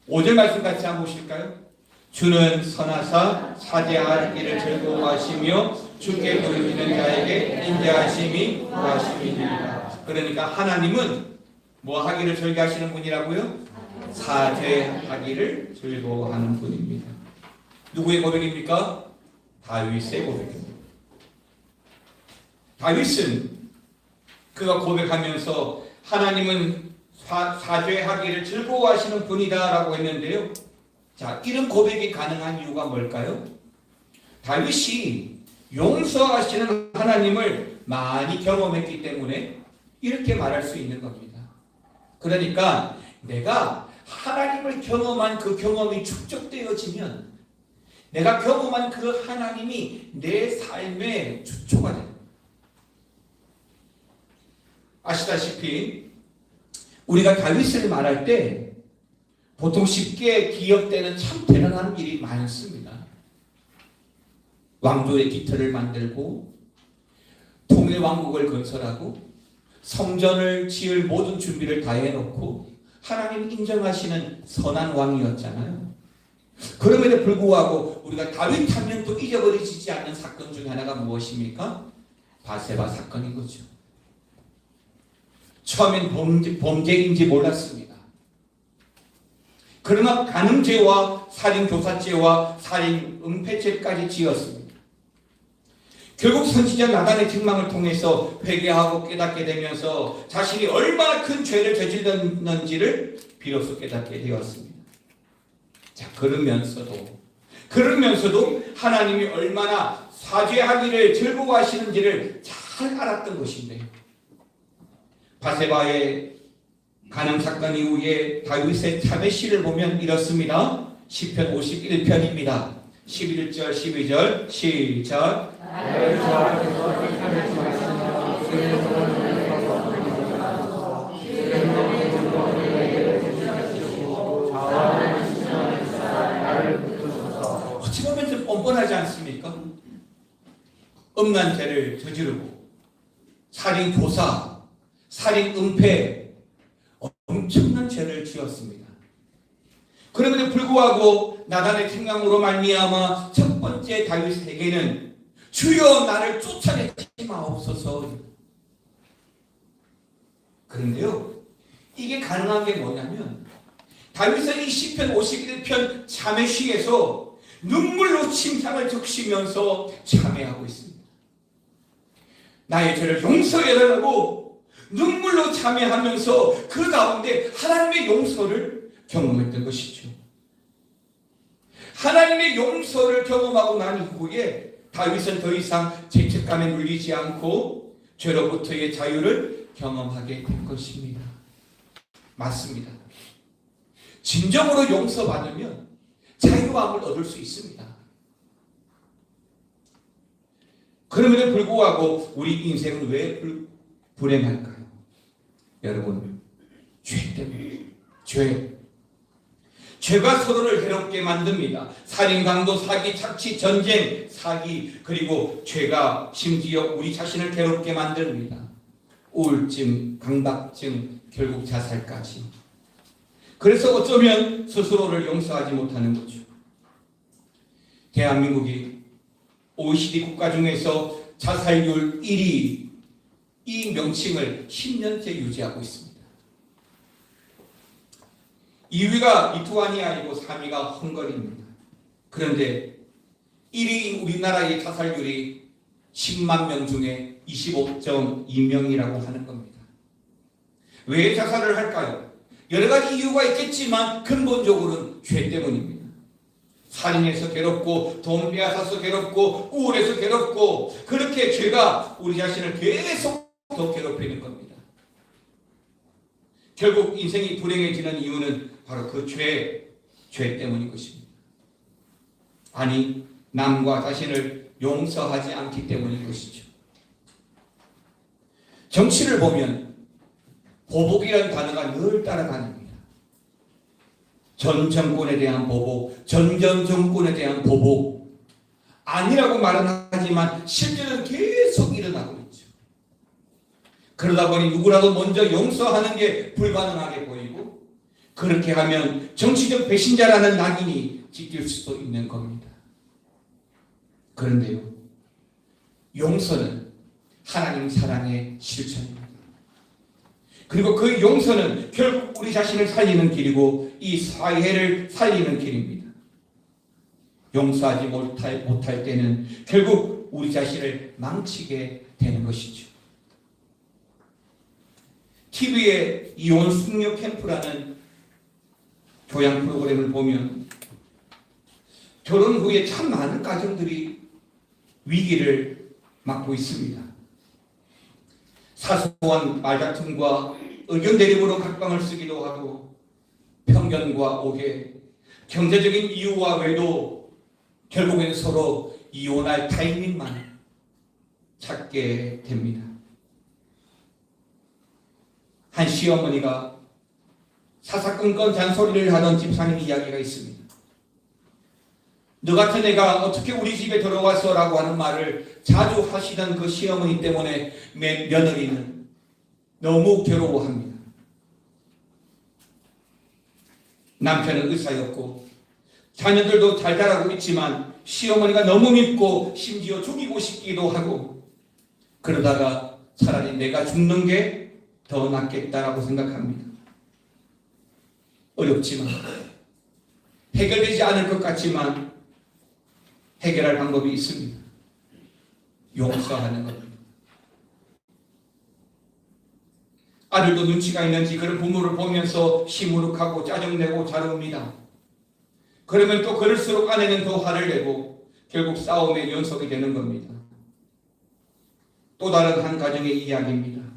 5절 말씀 같이 한번 보실까요? 주는 선하사 사죄하기를 즐거워하시며 주께 부르짖는 자에게 인자하심이 구하심이니라. 그러니까 하나님은 뭐 하기를 즐겨하시는 분이라고요? 사죄하기를 즐거워하는 분입니다. 누구의 고백입니까? 다윗의 고백입니다. 다윗은 그가 고백하면서 하나님은 사죄하기를 즐거워하시는 분이다라고 했는데요. 자, 이런 고백이 가능한 이유가 뭘까요? 다윗이 용서하시는 하나님을 많이 경험했기 때문에 이렇게 말할 수 있는 겁니다. 그러니까 내가 하나님을 경험한 그 경험이 축적되어지면 내가 경험한 그 하나님이 내 삶의 주초가 됩니다. 아시다시피 우리가 다윗을 말할 때 보통 쉽게 기억되는 참 대단한 일이 많습니다. 왕조의 기틀을 만들고 통일 왕국을 건설하고 성전을 지을 모든 준비를 다 해놓고 하나님 인정하시는 선한 왕이었잖아요. 그럼에도 불구하고 우리가 다윗 하면 또 잊어버리지 않는 사건 중 하나가 무엇입니까? 바세바 사건인 거죠. 처음엔 범죄인지 몰랐습니다. 그러나 간음죄와 살인교사죄와 살인은폐죄까지 지었습니다. 결국 선지자 나단의 책망을 통해서 회개하고 깨닫게 되면서 자신이 얼마나 큰 죄를 저질렀는지를 비로소 깨닫게 되었습니다. 자, 그러면서도 하나님이 얼마나 사죄하기를 즐거워하시는지를 잘 알았던 것인데 바세바의 간음 사건 이후에 다윗의 참회 시를 보면 이렇습니다. 시편 51편입니다. 11절 12절 시작. 음란 죄를 저지르고 살인 교사, 살인 은폐, 엄청난 죄를 지었습니다. 그럼에도 불구하고 나단의 생각으로 말미암아 첫 번째 다윗에게는 주여 나를 쫓아내지 마옵소서. 그런데요, 이게 가능한 게 뭐냐면 다윗은 이 시편 51편 참회시에서 눈물로 침상을 적시면서 참회하고 있습니다. 나의 죄를 용서해달라고 눈물로 참회하면서 그 가운데 하나님의 용서를 경험했던 것이죠. 하나님의 용서를 경험하고 난 이후에 다윗은 더 이상 죄책감에 물리지 않고 죄로부터의 자유를 경험하게 된 것입니다. 맞습니다. 진정으로 용서받으면 자유함을 얻을 수 있습니다. 그럼에도 불구하고 우리 인생은 왜 불행할까요? 여러분, 죄 때문에. 죄가 서로를 해롭게 만듭니다. 살인, 강도, 사기, 착취, 전쟁, 사기, 그리고 죄가 심지어 우리 자신을 괴롭게 만듭니다. 우울증, 강박증, 결국 자살까지. 그래서 어쩌면 스스로를 용서하지 못하는 거죠. 대한민국이 OECD 국가 중에서 자살률 1위, 이 명칭을 10년째 유지하고 있습니다. 2위가 리투아니아이고 3위가 헝가리입니다. 그런데 1위 우리나라의 자살률이 10만 명 중에 25.2명이라고 하는 겁니다. 왜 자살을 할까요? 여러 가지 이유가 있겠지만 근본적으로는 죄 때문입니다. 살인해서 괴롭고 돈 빼앗아서 괴롭고 우울해서 괴롭고 그렇게 죄가 우리 자신을 계속 더 괴롭히는 겁니다. 결국 인생이 불행해지는 이유는 바로 그 죄 때문인 것입니다. 아니, 남과 자신을 용서하지 않기 때문인 것이죠. 정치를 보면 보복이라는 단어가 늘 따라다닙니다. 전 정권에 대한 보복, 전 정권에 대한 보복, 아니라고 말은 하지만 실제는 계속 일어나고 있죠. 그러다 보니 누구라도 먼저 용서하는 게 불가능하게 보이고 그렇게 하면 정치적 배신자라는 낙인이 찍힐 수도 있는 겁니다. 그런데요, 용서는 하나님 사랑의 실천입니다. 그리고 그 용서는 결국 우리 자신을 살리는 길이고 이 사회를 살리는 길입니다. 용서하지 못할 때는 결국 우리 자신을 망치게 되는 것이죠. TV에 이혼 숙녀 캠프라는 교양 프로그램을 보면 결혼 후에 참 많은 가정들이 위기를 맞고 있습니다. 사소한 말다툼과 의견 대립으로 각방을 쓰기도 하고 편견과 오해, 경제적인 이유와 외도 결국엔 서로 이혼할 타이밍만 찾게 됩니다. 한 시어머니가 사사건건 잔소리를 하던 집사님 이야기가 있습니다. 너 같은 애가 어떻게 우리 집에 들어와서 라고 하는 말을 자주 하시던 그 시어머니 때문에 며느리는 너무 괴로워합니다. 남편은 의사였고 자녀들도 잘 자라고 있지만 시어머니가 너무 밉고 심지어 죽이고 싶기도 하고 그러다가 차라리 내가 죽는 게 더 낫겠다라고 생각합니다. 어렵지만 해결되지 않을 것 같지만 해결할 방법이 있습니다. 용서하는 겁니다. 아들도 눈치가 있는지 그런 부모를 보면서 시무룩하고 짜증내고 자릅니다. 그러면 또 그럴수록 아내는 더 화를 내고 결국 싸움의 연속이 되는 겁니다. 또 다른 한 가정의 이야기입니다.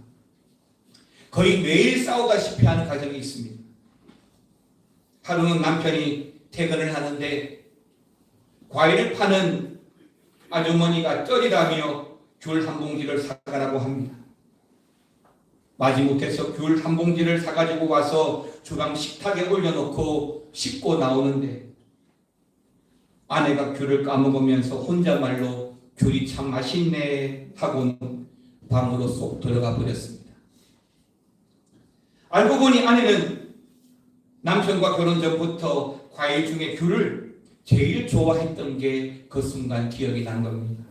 거의 매일 싸우다시피 하는 가정이 있습니다. 하루는 남편이 퇴근을 하는데 과일을 파는 아주머니가 쩔이라며 귤 한 봉지를 사가라고 합니다. 마지못해서 귤 한 봉지를 사가지고 와서 주방 식탁에 올려놓고 씻고 나오는데 아내가 귤을 까먹으면서 혼자말로 귤이 참 맛있네 하고는 방으로 쏙 들어가 버렸습니다. 알고 보니 아내는 남편과 결혼 전부터 과일 중에 귤을 제일 좋아했던 게 그 순간 기억이 난 겁니다.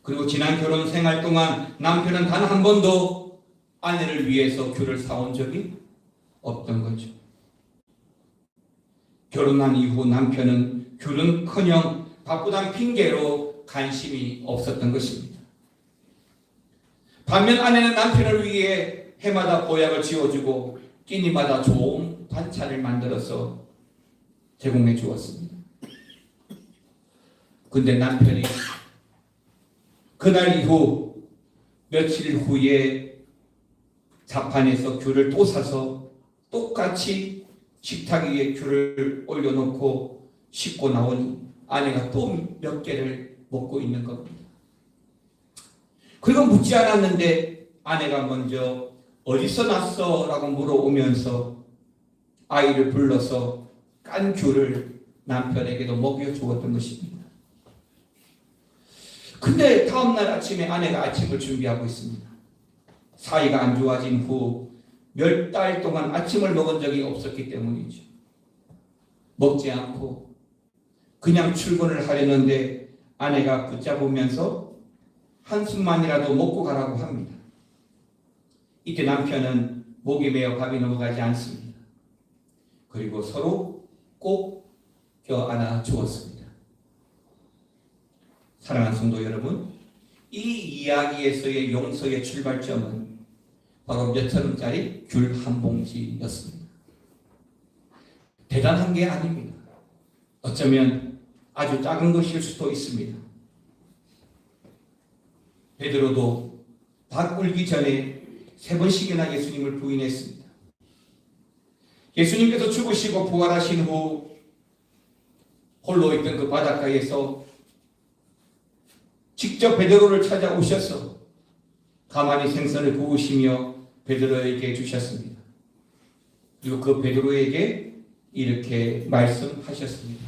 그리고 지난 결혼 생활 동안 남편은 단 한 번도 아내를 위해서 귤을 사온 적이 없던 거죠. 결혼한 이후 남편은 귤은커녕 바쁘단 핑계로 관심이 없었던 것입니다. 반면 아내는 남편을 위해 해마다 보약을 지어주고 끼니마다 좋은 반찬을 만들어서 제공해 주었습니다. 근데 남편이 그날 이후 며칠 후에 자판에서 귤을 또 사서 똑같이 식탁 위에 귤을 올려놓고 씻고 나오니 아내가 또 몇 개를 먹고 있는 겁니다. 그리고 묻지 않았는데 아내가 먼저 어디서 났어? 라고 물어오면서 아이를 불러서 깐 귤을 남편에게도 먹여주었던 것입니다. 근데 다음날 아침에 아내가 아침을 준비하고 있습니다. 사이가 안 좋아진 후 몇 달 동안 아침을 먹은 적이 없었기 때문이죠. 먹지 않고 그냥 출근을 하려는데 아내가 붙잡으면서 한숨만이라도 먹고 가라고 합니다. 이때 남편은 목이 메어 밥이 넘어가지 않습니다. 그리고 서로 꼭 껴안아 주었습니다. 사랑하는 성도 여러분, 이 이야기에서의 용서의 출발점은 바로 몇천 원짜리 귤 한 봉지였습니다. 대단한 게 아닙니다. 어쩌면 아주 작은 것일 수도 있습니다. 베드로도 밥 꿀기 전에 3번씩이나 예수님을 부인했습니다. 예수님께서 죽으시고 부활하신 후 홀로 있던 그 바닷가에서 직접 베드로를 찾아오셔서 가만히 생선을 구우시며 베드로에게 주셨습니다. 그리고 그 베드로에게 이렇게 말씀하셨습니다.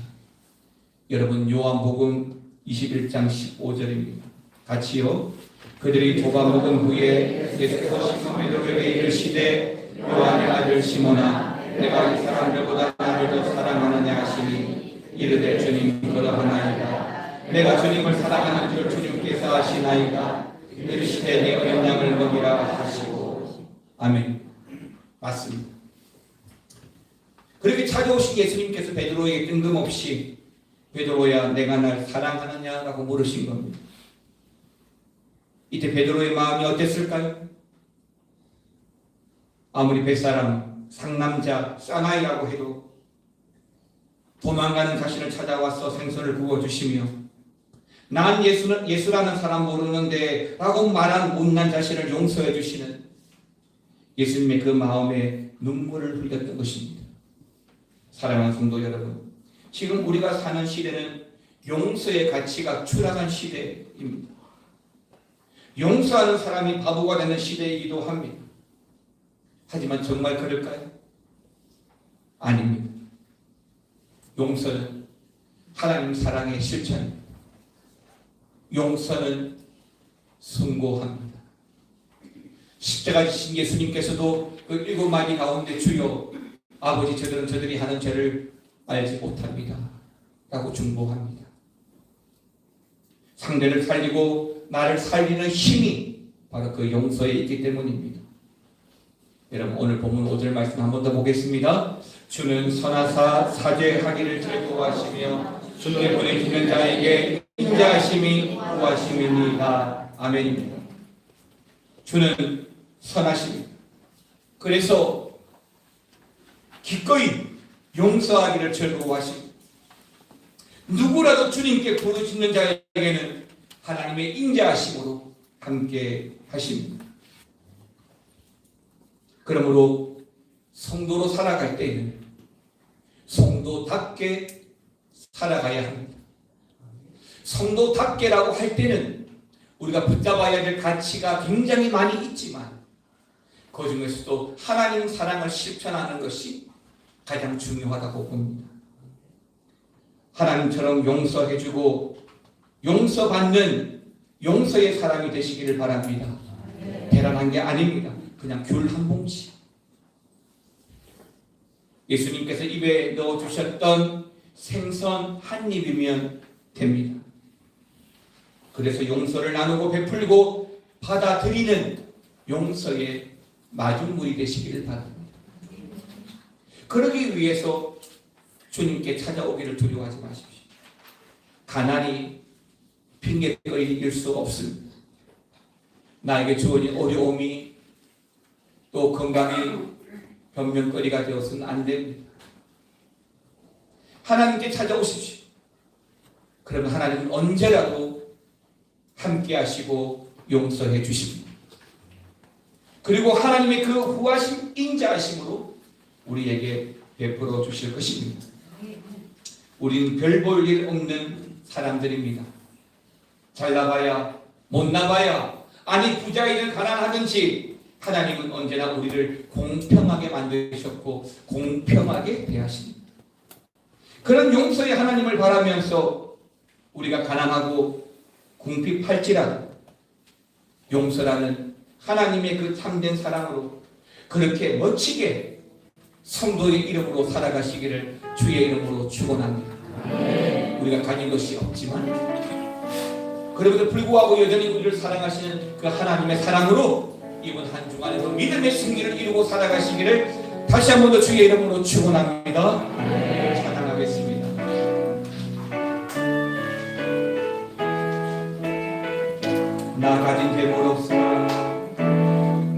여러분, 요한복음 21장 15절입니다. 같이요. 그들이 도가 먹은 후에 예수께서 시몬 베드로에게 이르시되 요한의 아들 시몬아 내가 이 사람들보다 나를 더 사랑하느냐 하시니 이르되 주님 그러하나이다. 내가 주님을 사랑하는 줄 주님께서 아시나이다. 이르시되 내 어린 양을 먹이라 하시고. 아멘. 맞습니다. 그렇게 찾아오신 예수님께서 베드로에게 뜬금없이 베드로야 내가 날 사랑하느냐라고 물으신 겁니다. 이때 베드로의 마음이 어땠을까요? 아무리 뱃사람, 상남자, 사나이라고 해도 도망가는 자신을 찾아와서 생선을 구워주시며 난 예수라는 사람 모르는데 라고 말한 못난 자신을 용서해 주시는 예수님의 그 마음에 눈물을 흘렸던 것입니다. 사랑하는 성도 여러분, 지금 우리가 사는 시대는 용서의 가치가 추락한 시대입니다. 용서하는 사람이 바보가 되는 시대이기도 합니다. 하지만 정말 그럴까요? 아닙니다. 용서는 하나님 사랑의 실천입니다. 용서는 승고합니다. 십자가 지신 예수님께서도 그 7마디 가운데 주여 아버지 저들이 하는 죄를 알지 못합니다 라고 중보합니다. 상대를 살리고 나를 살리는 힘이 바로 그 용서에 있기 때문입니다. 여러분, 오늘 본문 5절 말씀 한 번 더 보겠습니다. 주는 선하사 사죄하기를 즐거워하시며 주께 보내시는 자에게 인자하심이 구하심이니이다. 아멘입니다. 주는 선하십니다. 그래서 기꺼이 용서하기를 즐거워하십니다. 누구라도 주님께 부르짖는 자에게는 하나님의 인자하심으로 함께 하십니다. 그러므로 성도로 살아갈 때에는 성도답게 살아가야 합니다. 성도답게라고 할 때는 우리가 붙잡아야 될 가치가 굉장히 많이 있지만 그 중에서도 하나님 사랑을 실천하는 것이 가장 중요하다고 봅니다. 하나님처럼 용서해주고 용서받는 용서의 사람이 되시기를 바랍니다. 대단한 게 아닙니다. 그냥 귤 한 봉지. 예수님께서 입에 넣어주셨던 생선 한 입이면 됩니다. 그래서 용서를 나누고 베풀고 받아들이는 용서의 마중물이 되시기를 바랍니다. 그러기 위해서 주님께 찾아오기를 두려워하지 마십시오. 가난이 핑계거리일 수 없습니다. 나에게 주어진 어려움이 또 건강이 변명거리가 되어서는 안 됩니다. 하나님께 찾아오십시오. 그러면 하나님은 언제라도 함께 하시고 용서해 주십니다. 그리고 하나님의 그 후하심 인자하심으로 우리에게 베풀어 주실 것입니다. 우리는 별 볼 일 없는 사람들입니다. 잘나봐야 못나봐야 아니 부자이든 가난하든지 하나님은 언제나 우리를 공평하게 만드셨고 공평하게 대하십니다. 그런 용서의 하나님을 바라면서 우리가 가난하고 궁핍할지라도 용서라는 하나님의 그 참된 사랑으로 그렇게 멋지게 성도의 이름으로 살아가시기를 주의 이름으로 축원합니다. 우리가 가진 것이 없지만 그럼에도 불구하고 여전히 우리를 사랑하시는 그 하나님의 사랑으로 이번 한 주간에도 믿음의 승리를 이루고 살아가시기를 다시 한 번 더 주의 이름으로 축원합니다. 찬양하겠습니다. 나 가진 재물 없으나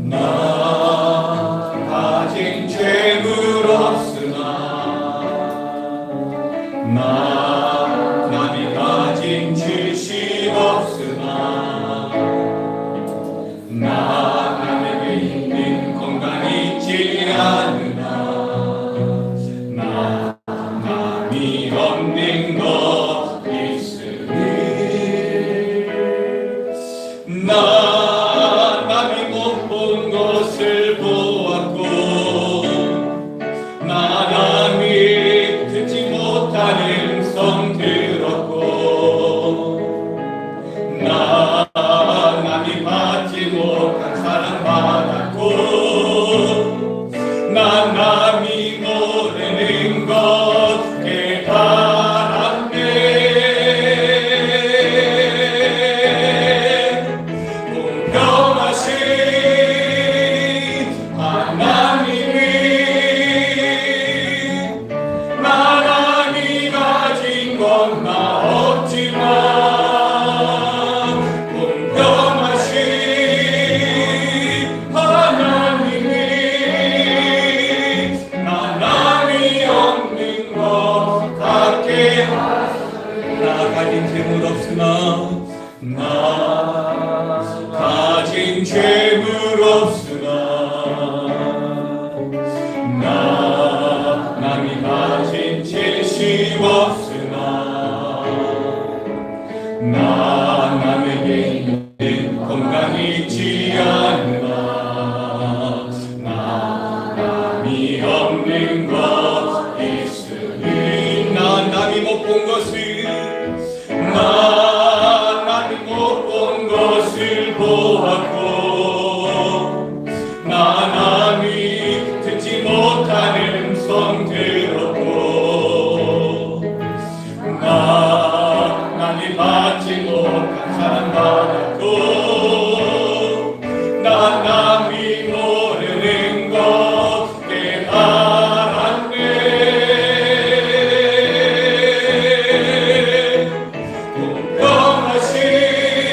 나 가진 재물 없으나 나 남이 가진 지식 없으나 나 남에게 있는 건강이 있지 않으나 나 남이 없는 것 있으니 나 남이 못 본 것을 보았고 나 남이 듣지 못하는 음성 들었고 나 남이 받지 못한 사랑 받았고 나 남이 모르는 것 깨달았네. 공평하신 하나님이 나 남이 가진 건 나 없지만 공평하신 하나님이 나 남이 없는 것 같게 나 가진 재물 없으나 나 가진 재물 없으나 나 남이 가진 지식 없으나 나 남에게 있는 건강이 있지 않으나 나 남이 없는 것 있으니 나 남이 못 본 것을 나 남이 못 본 것을 보았고 나 남이 듣지 못하는 음성 들었고 나 남이 받지 못한 사랑 받았고 나 남이 모르는 것 깨달았네.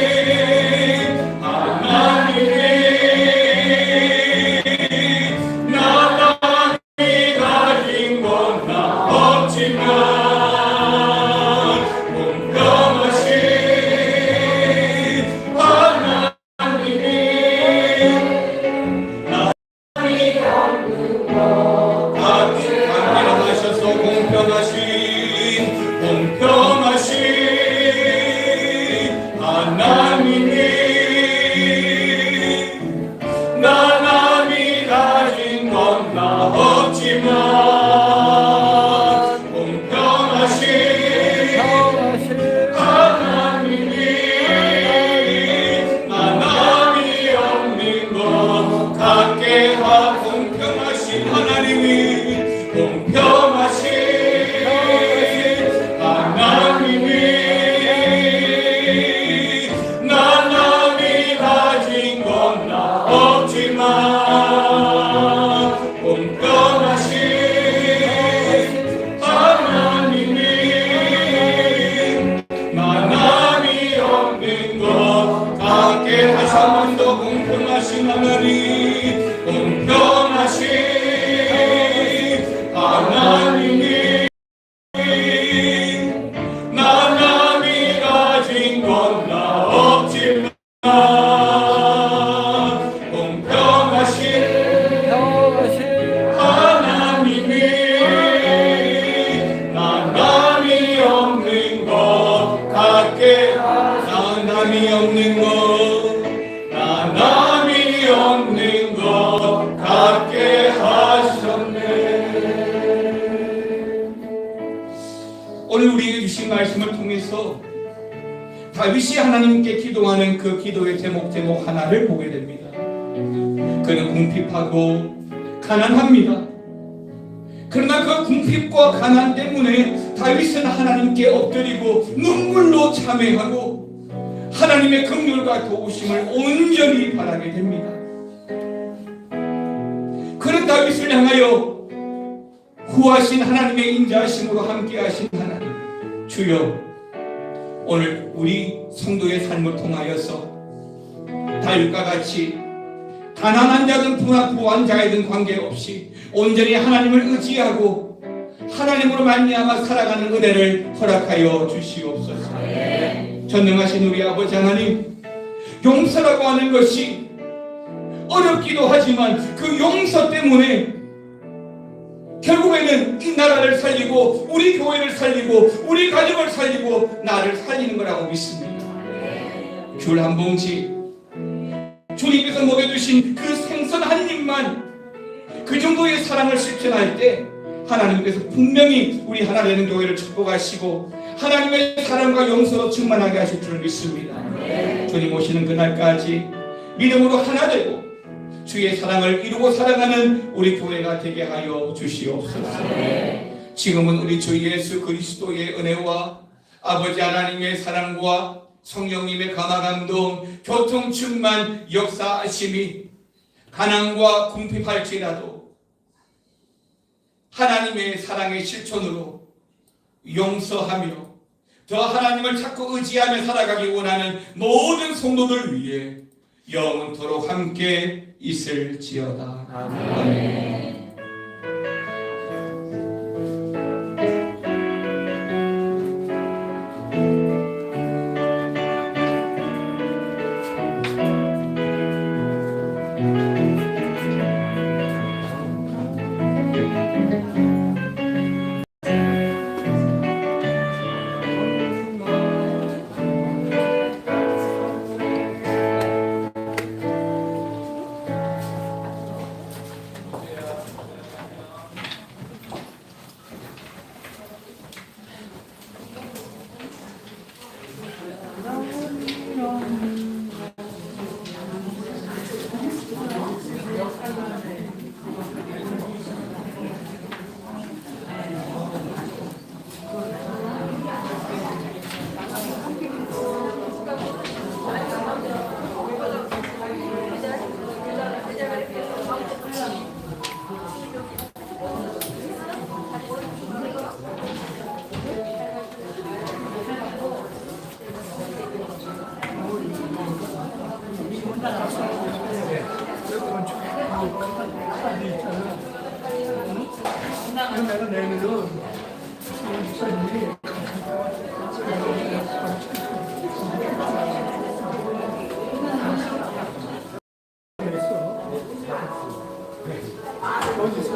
공평하신 하나님이 나 남이 가진 건 나 없지만 공평하신 하나님이 나 남이 갖는 것 강렬하셔서 공평하신 하나님이 나 남이 가진 건 나 없지만 공평하신 하나님이 하나님이 공평하신 하나님이 나 남이 가진 건 나 없지만 공평하신 하나님이 나 남이 없는 것 같게 하셔만도 공평하신 하나님 공평하신 하나님이 나 남이 가진 건 나 없지만 공평하신 하나님이 나 남이 없는 것 같게 나 남이 없는 것 같게 하셨네. 오늘 우리에게 주신 말씀을 통해서 다윗이 하나님께 기도하는 그 기도의 제목 하나를 보게 됩니다. 그는 궁핍하고 가난합니다. 그러나 그 궁핍과 가난 때문에 다윗은 하나님께 엎드리고 눈물로 참회하고 하나님의 긍휼과 도우심을 온전히 바라게 됩니다. 그런 다윗을 향하여 후하신 하나님의 인자하심으로 함께하신 하나님, 주여 오늘 우리 성도의 삶을 통하여서 다윗과 같이 가난한 자든 부한 자이든 관계없이 온전히 하나님을 의지하고 하나님으로 말미암아 살아가는 은혜를 허락하여 주시옵소서. 전능하신 우리 아버지 하나님, 용서라고 하는 것이 어렵기도 하지만 그 용서 때문에 결국에는 이 나라를 살리고 우리 교회를 살리고 우리 가족을 살리고 나를 살리는 거라고 믿습니다. 귤 한 봉지, 주님께서 먹여주신 그 생선 한 입만 그 정도의 사랑을 실천할 때 하나님께서 분명히 우리 하나 되는 교회를 축복하시고 하나님의 사랑과 용서로 충만하게 하실 줄 믿습니다. 주님 오시는 그날까지 믿음으로 하나 되고 주의 사랑을 이루고 살아가는 우리 교회가 되게 하여 주시옵소서. 지금은 우리 주 예수 그리스도의 은혜와 아버지 하나님의 사랑과 성령님의 감화감동 교통 충만 역사하심이 가난과 궁핍할지라도 하나님의 사랑의 실천으로 용서하며 더 하나님을 자꾸 의지하며 살아가기 원하는 모든 성도들 위해 영원토록 함께 있을지어다. 아멘. 어디서?